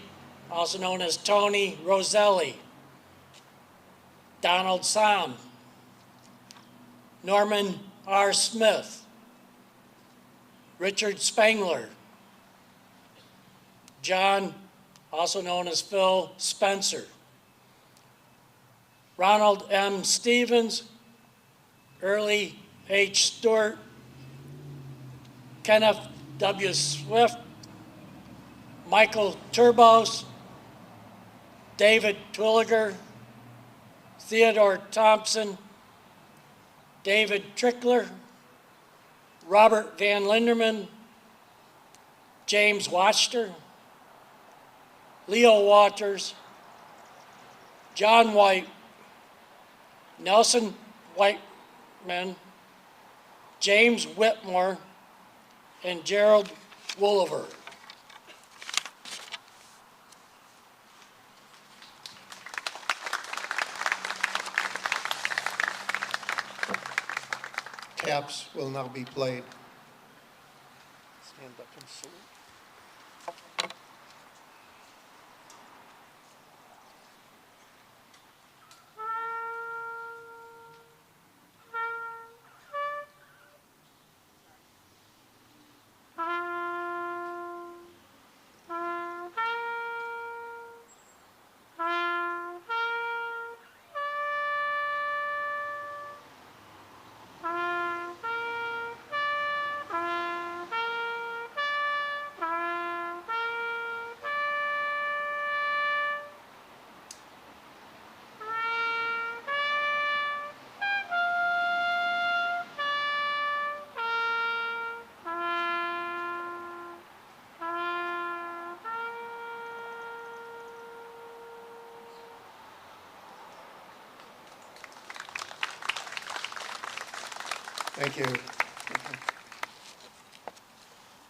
also known as Tony Roselli. Donald Sam. Norman R. Smith. Richard Spangler. John, also known as Phil Spencer. Ronald M. Stevens. Early H. Stewart. Kenneth W. Swift. Michael Turbos. David Twilliger. Theodore Thompson. David Trickler. Robert Van Linderman. James Wachter. Leo Waters. John White. Nelson Whiteman. James Whitmore. And Gerald Wolliver. Taps will now be played. Stand up and salute. Thank you.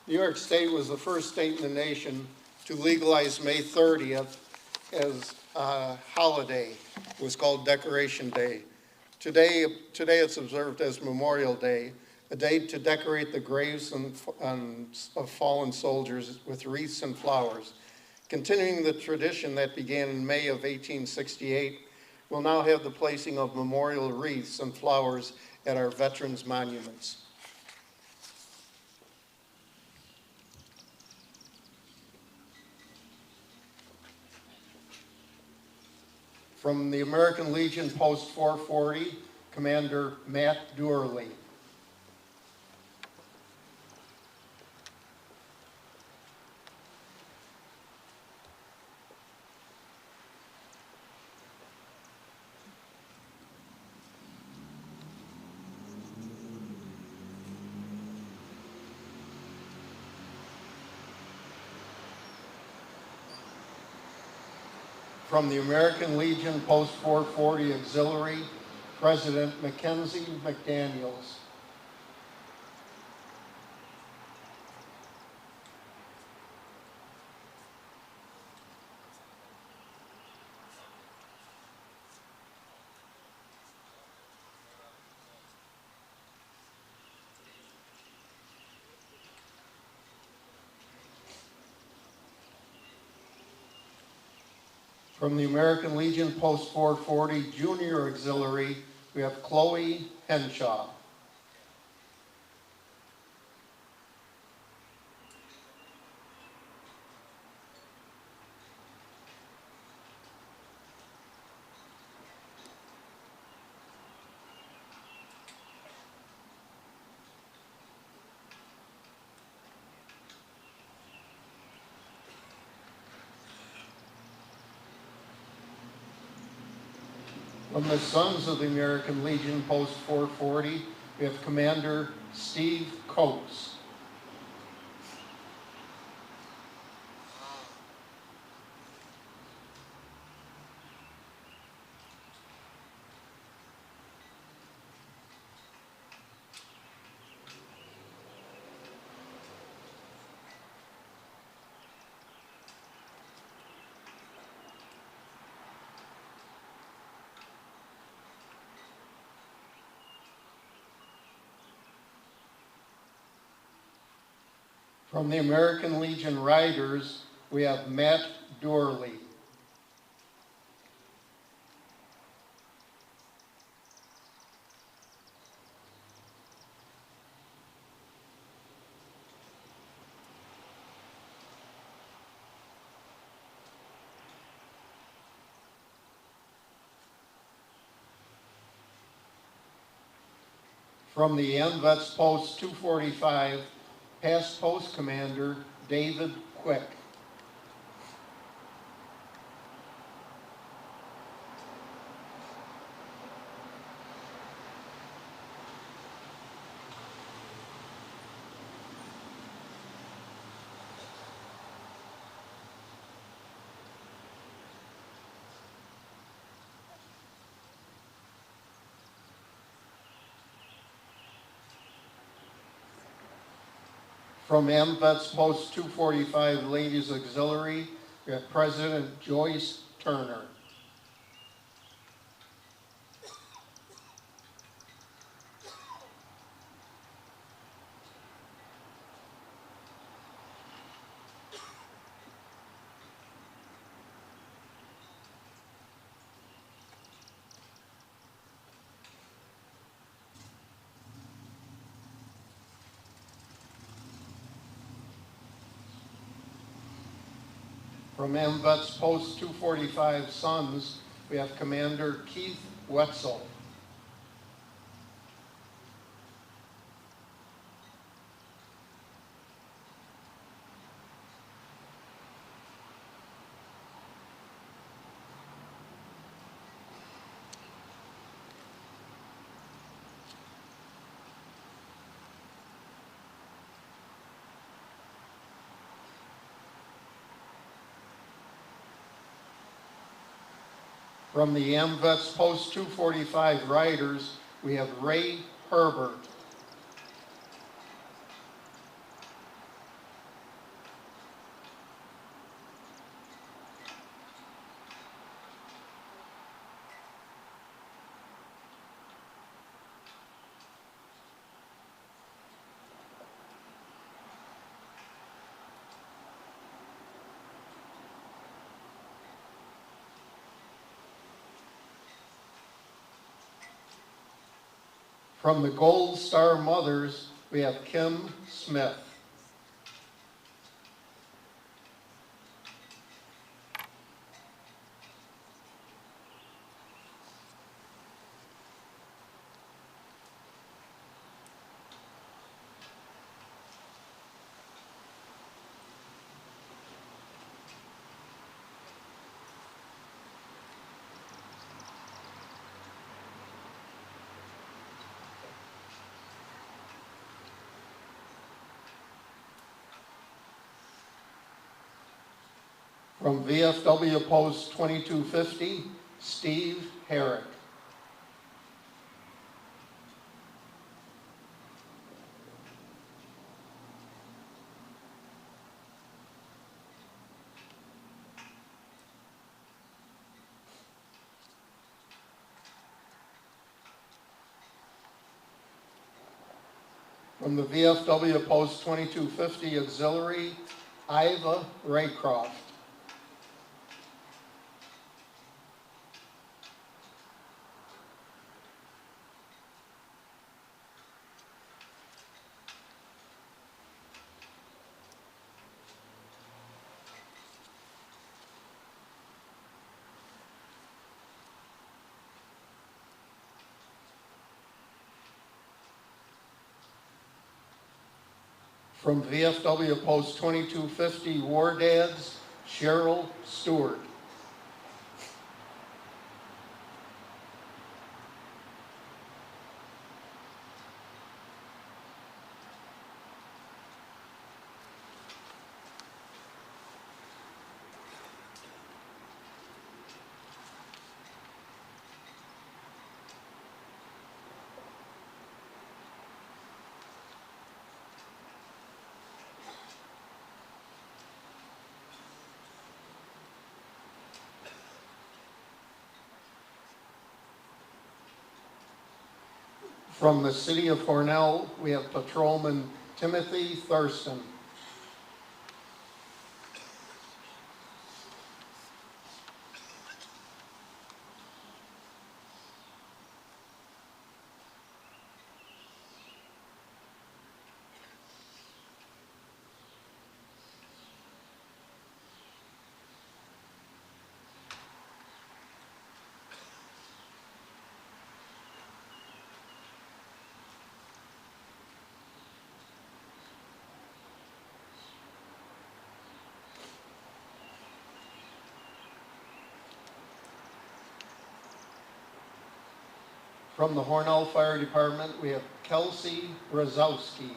New York State was the first state in the nation to legalize May 30th as a holiday. It was called Decoration Day. Today it's observed as Memorial Day, a day to decorate the graves of fallen soldiers with wreaths and flowers. Continuing the tradition that began in May of 1868, we'll now have the placing of memorial wreaths and flowers at our veterans' monuments. From the American Legion Post 440, Commander Matt Dourley. From the American Legion Post 440 Auxiliary, President Mackenzie McDaniels. From the American Legion Post 440 Junior Auxiliary, we have Chloe Henshaw. From the Sons of the American Legion Post 440, we have Commander Steve Coates. From the American Legion Riders, we have Matt Doorley. From the MVets Post 245, Past Post Commander David Quick. From MVets Post 245 Ladies Auxiliary, we have President Joyce Turner. From MVets Post 245 Sons, we have Commander Keith Wetzel. From the MVets Post 245 Riders, we have Ray Herbert. From the Gold Star Mothers, we have Kim Smith. From VFW Post 2250, Steve Herrick. From the VFW Post 2250 Auxiliary, Iva Raycroft. From VFW Post 2250 War Dads, Cheryl Stewart. From the city of Hornell, we have Patrolman Timothy Thurston. From the Hornell Fire Department, we have Kelsey Brzezowski.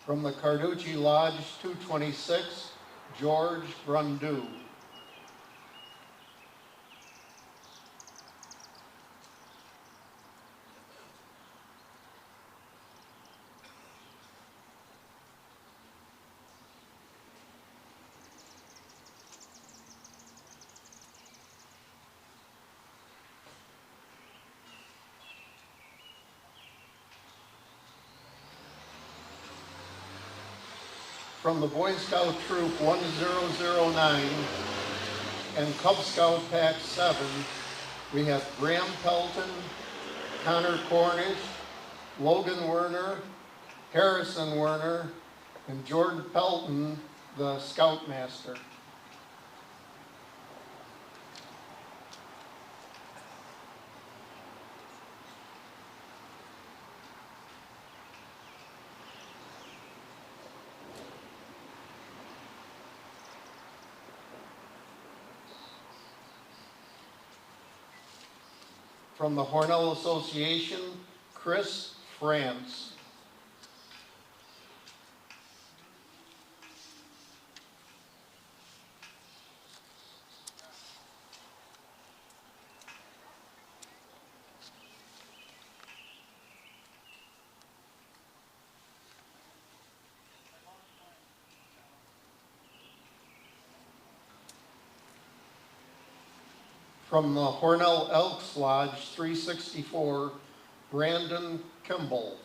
From the Carducci Lodge 226, George Brundu. From the Boy Scout Troop 1009 and Cub Scout Pack 7, we have Graham Pelton, Connor Cornish, Logan Werner, Harrison Werner, and Jordan Pelton, the Scoutmaster. From the Hornell Association, Chris France. From the Hornell Elks Lodge 364, Brandon Kimball.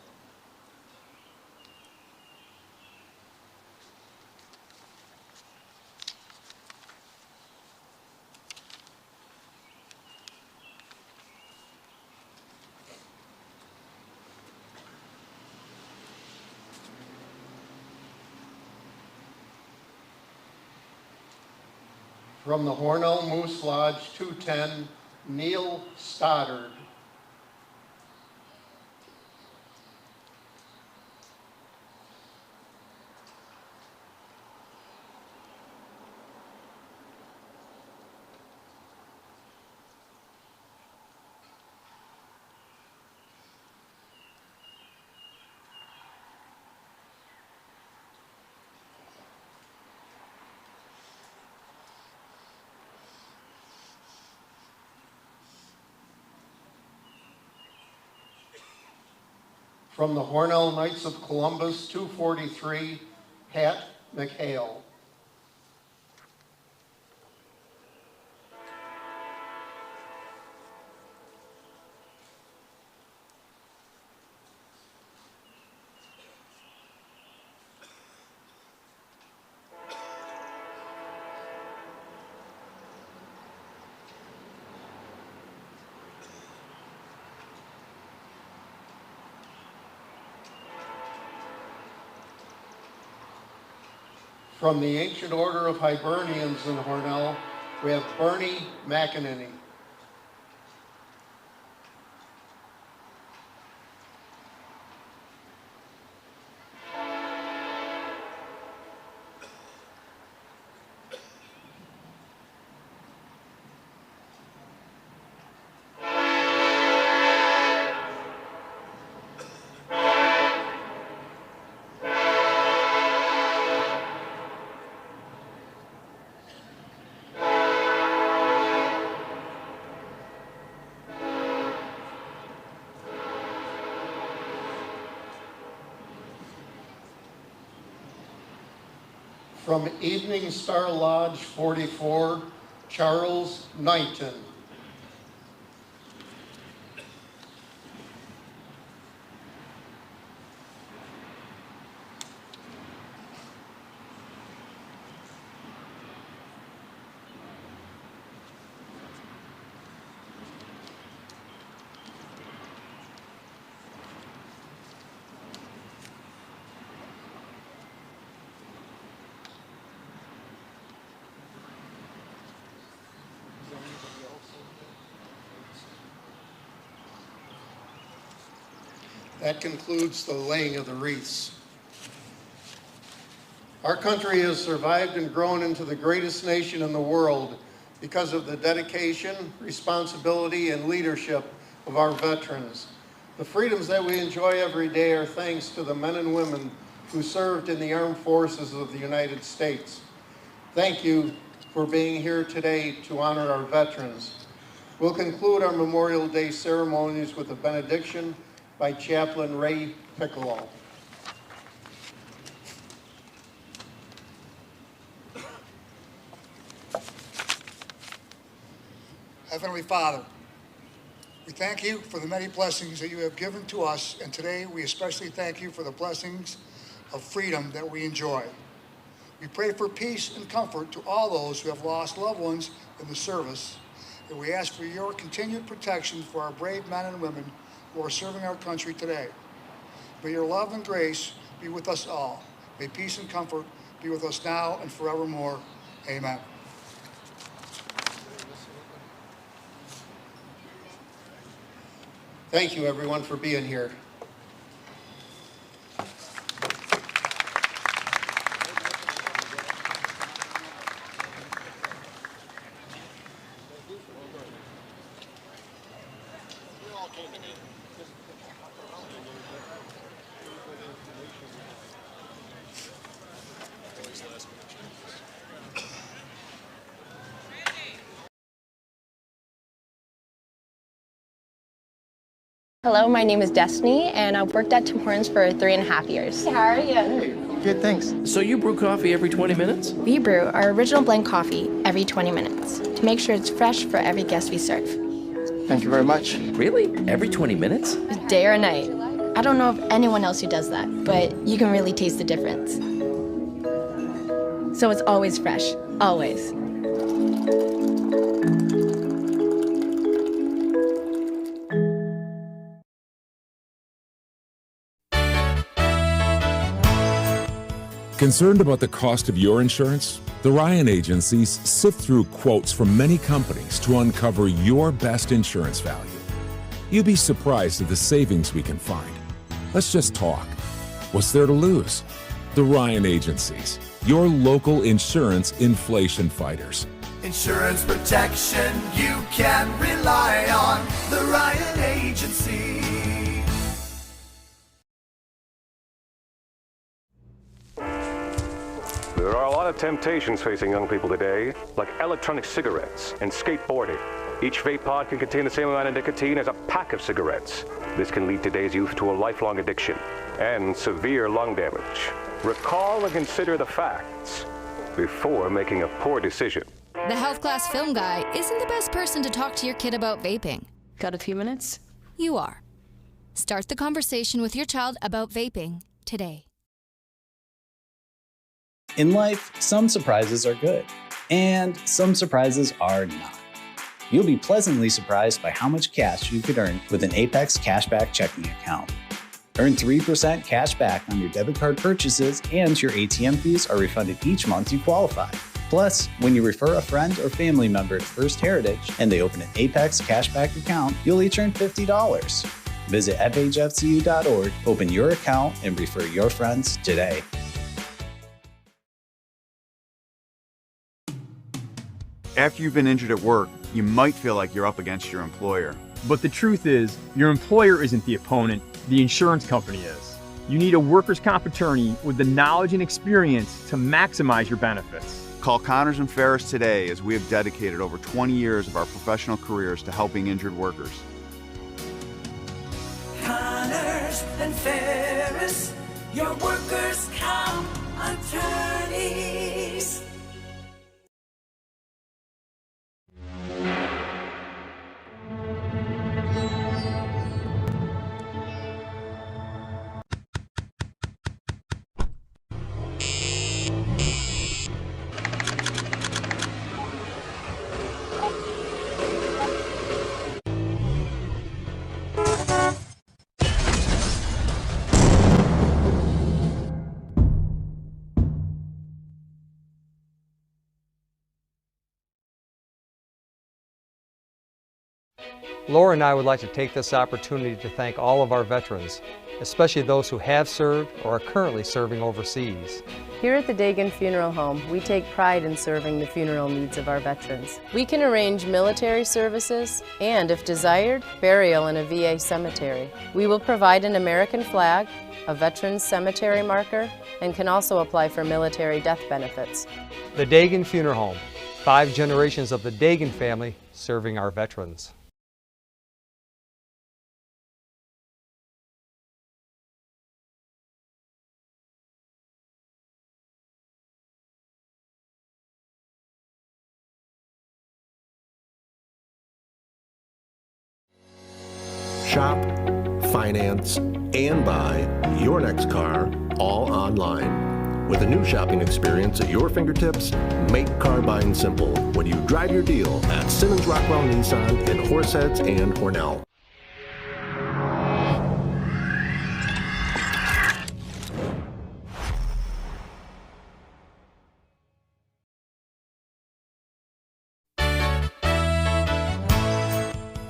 From the Hornell Moose Lodge 210, Neil Stoddard. From the Hornell Knights of Columbus 243, Pat McHale. From the Ancient Order of Hibernians in Hornell, we have Bernie McEnany. From Evening Star Lodge 44, Charles Knighton. That concludes the laying of the wreaths. Our country has survived and grown into the greatest nation in the world because of the dedication, responsibility, and leadership of our veterans. The freedoms that we enjoy every day are thanks to the men and women who served in the armed forces of the United States. Thank you for being here today to honor our veterans. We'll conclude our Memorial Day ceremonies with a benediction by Chaplain Ray Piccolo. Heavenly Father, we thank you for the many blessings that you have given to us, and today we especially thank you for the blessings of freedom that we enjoy. We pray for peace and comfort to all those who have lost loved ones in the service, and we ask for your continued protection for our brave men and women who are serving our country today. May your love and grace be with us all. May peace and comfort be with us now and forevermore. Amen. Thank you, everyone, for being here. Hello, my name is Destiny, and I've worked at Tim Hortons for 3.5 years. How are you? Good, thanks. So you brew coffee every 20 minutes? We brew our original blend coffee every 20 minutes to make sure it's fresh for every guest we serve. Thank you very much. Really? Every 20 minutes? Day or night. I don't know of anyone else who does that, but you can really taste the difference. So it's always fresh, always. Concerned about the cost of your insurance? The Ryan agencies sift through quotes from many companies to uncover your best insurance value. You'd be surprised at the savings we can find. Let's just talk. What's there to lose? The Ryan agencies, your local insurance inflation fighters. Insurance protection you can rely on. The Ryan Agency. There are a lot of temptations facing young people today, like electronic cigarettes and skateboarding. Each vape pod can contain the same amount of nicotine as a pack of cigarettes. This can lead today's youth to a lifelong addiction and severe lung damage. Recall and consider the facts before making a poor decision. The health class film guy isn't the best person to talk to your kid about vaping. Got a few minutes? You are. Start the conversation with your child about vaping today. In life, some surprises are good, and some surprises are not. You'll be pleasantly surprised by how much cash you could earn with an Apex Cashback checking account. Earn 3% cash back on your debit card purchases, and your ATM fees are refunded each month you qualify. Plus, when you refer a friend or family member to First Heritage and they open an Apex cashback account, you'll each earn $50. Visit fhfcu.org, open your account, and refer your friends today. After you've been injured at work, you might feel like you're up against your employer. But the truth is, your employer isn't the opponent, the insurance company is. You need a workers' comp attorney with the knowledge and experience to maximize your benefits. Call Connors and Ferris today, as we have dedicated over 20 years of our professional careers to helping injured workers. Connors and Ferris, your workers' comp attorneys. Laura and I would like to take this opportunity to thank all of our veterans, especially those who have served or are currently serving overseas. Here at the Dagan Funeral Home, we take pride in serving the funeral needs of our veterans. We can arrange military services and, if desired, burial in a VA cemetery. We will provide an American flag, a veterans cemetery marker, and can also apply for military death benefits. The Dagan Funeral Home, 5 generations of the Dagan family serving our veterans. Shop, finance, and buy your next car all online. With a new shopping experience at your fingertips, make car buying simple when you drive your deal at Simmons Rockwell Nissan in Horseheads and Hornell.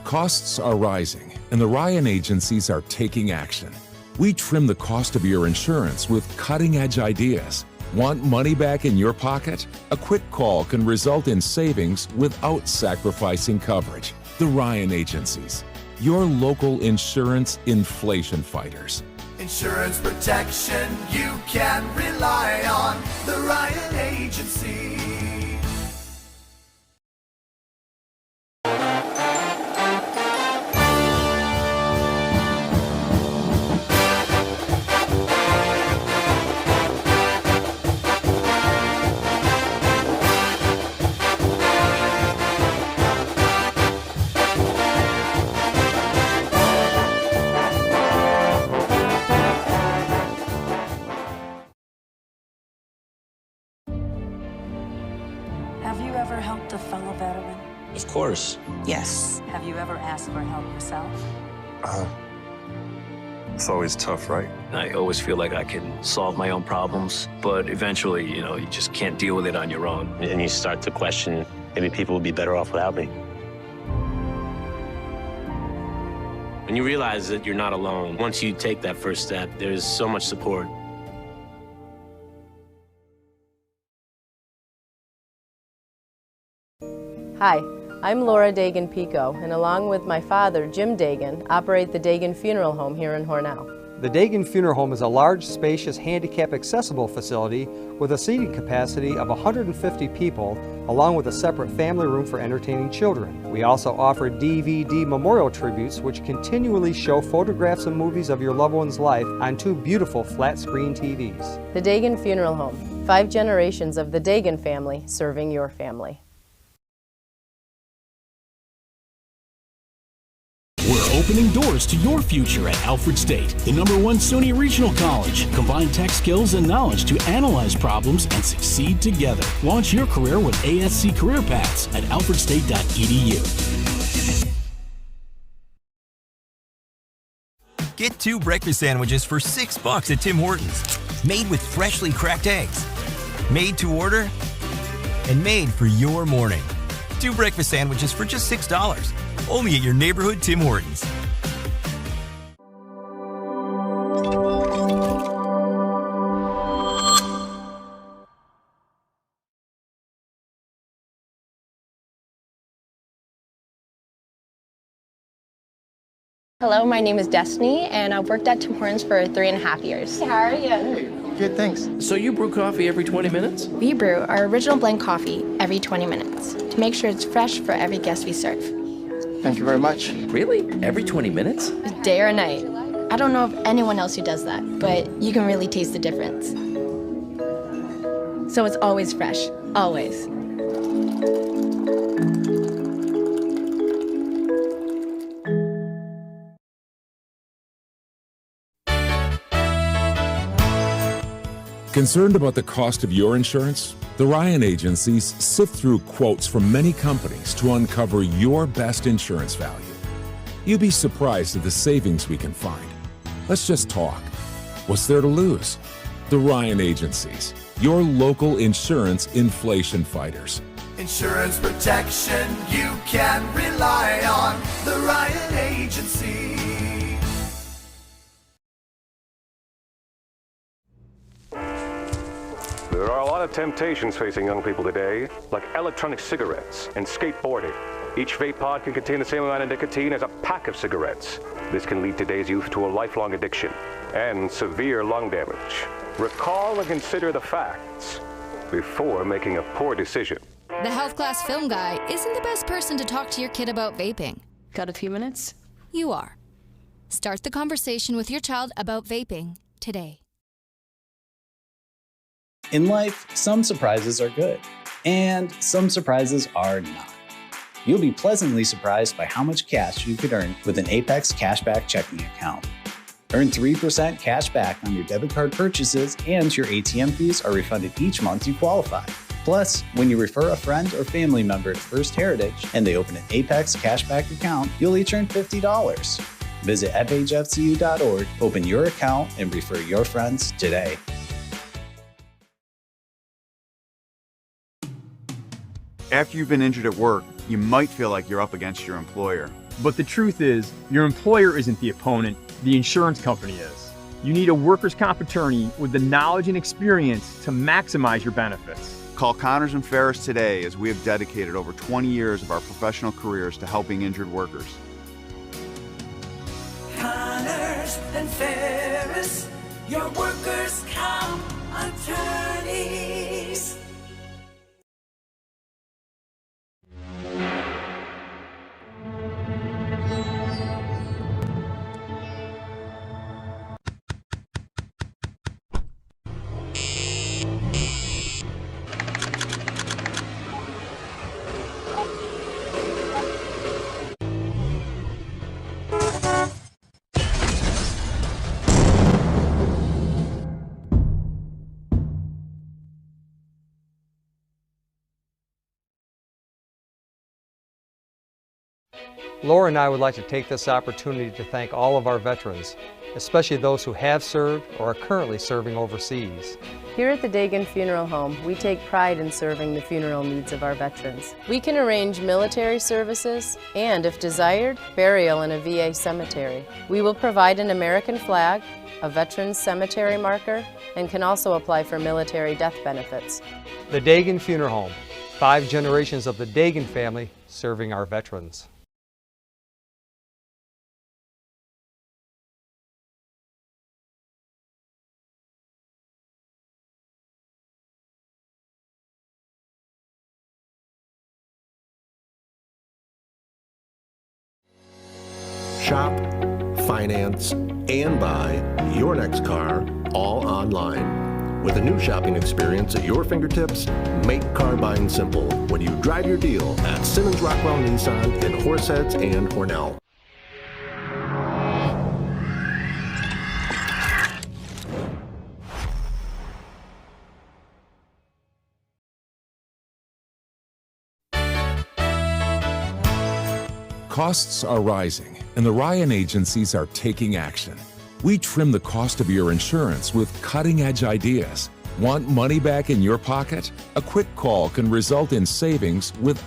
Costs are rising, and the Ryan agencies are taking action. We trim the cost of your insurance with cutting-edge ideas. Want money back in your pocket? A quick call can result in savings without sacrificing coverage. The Ryan agencies, your local insurance inflation fighters. Insurance protection you can rely on. The Ryan Agency. Have you ever helped a fellow veteran? Of course. Yes. Have you ever asked for help yourself? It's always tough, right? I always feel like I can solve my own problems, but eventually, you just can't deal with it on your own. And you start to question, maybe people would be better off without me. When you realize that you're not alone, once you take that first step, there's so much support. Hi, I'm Laura Dagan Pico, and along with my father, Jim Dagan, operate the Dagan Funeral Home here in Hornell. The Dagan Funeral Home is a large, spacious, handicap-accessible facility with a seating capacity of 150 people, along with a separate family room for entertaining children. We also offer DVD memorial tributes, which continually show photographs and movies of your loved one's life on 2 beautiful flat-screen TVs. The Dagan Funeral Home, 5 generations of the Dagan family serving your family. We're opening doors to your future at Alfred State, the #1 SUNY Regional College. Combine tech skills and knowledge to analyze problems and succeed together. Launch your career with ASC Career Paths at alfredstate.edu. Get 2 breakfast sandwiches for $6 at Tim Hortons. Made with freshly cracked eggs. Made to order and made for your morning. 2 breakfast sandwiches for just $6. Only at your neighborhood Tim Hortons. Hello, my name is Destiny, and I've worked at Tim Hortons for 3.5 years. How are you? Good, thanks. So you brew coffee every 20 minutes? We brew our original blend coffee every 20 minutes to make sure it's fresh for every guest we serve. Thank you very much. Really? Every 20 minutes? Day or night. I don't know of anyone else who does that, but you can really taste the difference. So it's always fresh, always. Concerned about the cost of your insurance? The Ryan agencies sift through quotes from many companies to uncover your best insurance value. You'd be surprised at the savings we can find. Let's just talk. What's there to lose? The Ryan agencies, your local insurance inflation fighters. Insurance protection you can rely on. The Ryan Agency. There are a lot of temptations facing young people today, like electronic cigarettes and skateboarding. Each vape pod can contain the same amount of nicotine as a pack of cigarettes. This can lead today's youth to a lifelong addiction and severe lung damage. Recall and consider the facts before making a poor decision. The health class film guy isn't the best person to talk to your kid about vaping. Got a few minutes? You are. Start the conversation with your child about vaping today. In life, some surprises are good, and some surprises are not. You'll be pleasantly surprised by how much cash you could earn with an Apex Cashback checking account. Earn 3% cash back on your debit card purchases, and your ATM fees are refunded each month you qualify. Plus, when you refer a friend or family member to First Heritage and they open an Apex Cashback account, you'll each earn $50. Visit fhfcu.org, open your account, and refer your friends today. After you've been injured at work, you might feel like you're up against your employer. But the truth is, your employer isn't the opponent, the insurance company is. You need a workers' comp attorney with the knowledge and experience to maximize your benefits. Call Connors and Ferris today, as we have dedicated over 20 years of our professional careers to helping injured workers. Connors and Ferris, your workers' comp attorneys. Laura and I would like to take this opportunity to thank all of our veterans, especially those who have served or are currently serving overseas. Here at the Dagan Funeral Home, we take pride in serving the funeral needs of our veterans. We can arrange military services and, if desired, burial in a VA cemetery. We will provide an American flag, a veteran's cemetery marker, and can also apply for military death benefits. The Dagan Funeral Home, 5 generations of the Dagan family serving our veterans. Shop, finance, and buy your next car all online. With a new shopping experience at your fingertips, make car buying simple when you drive your deal at Simmons Rockwell Nissan in Horseheads and Hornell. Costs are rising, and the Ryan agencies are taking action. We trim the cost of your insurance with cutting-edge ideas. Want money back in your pocket? A quick call can result in savings with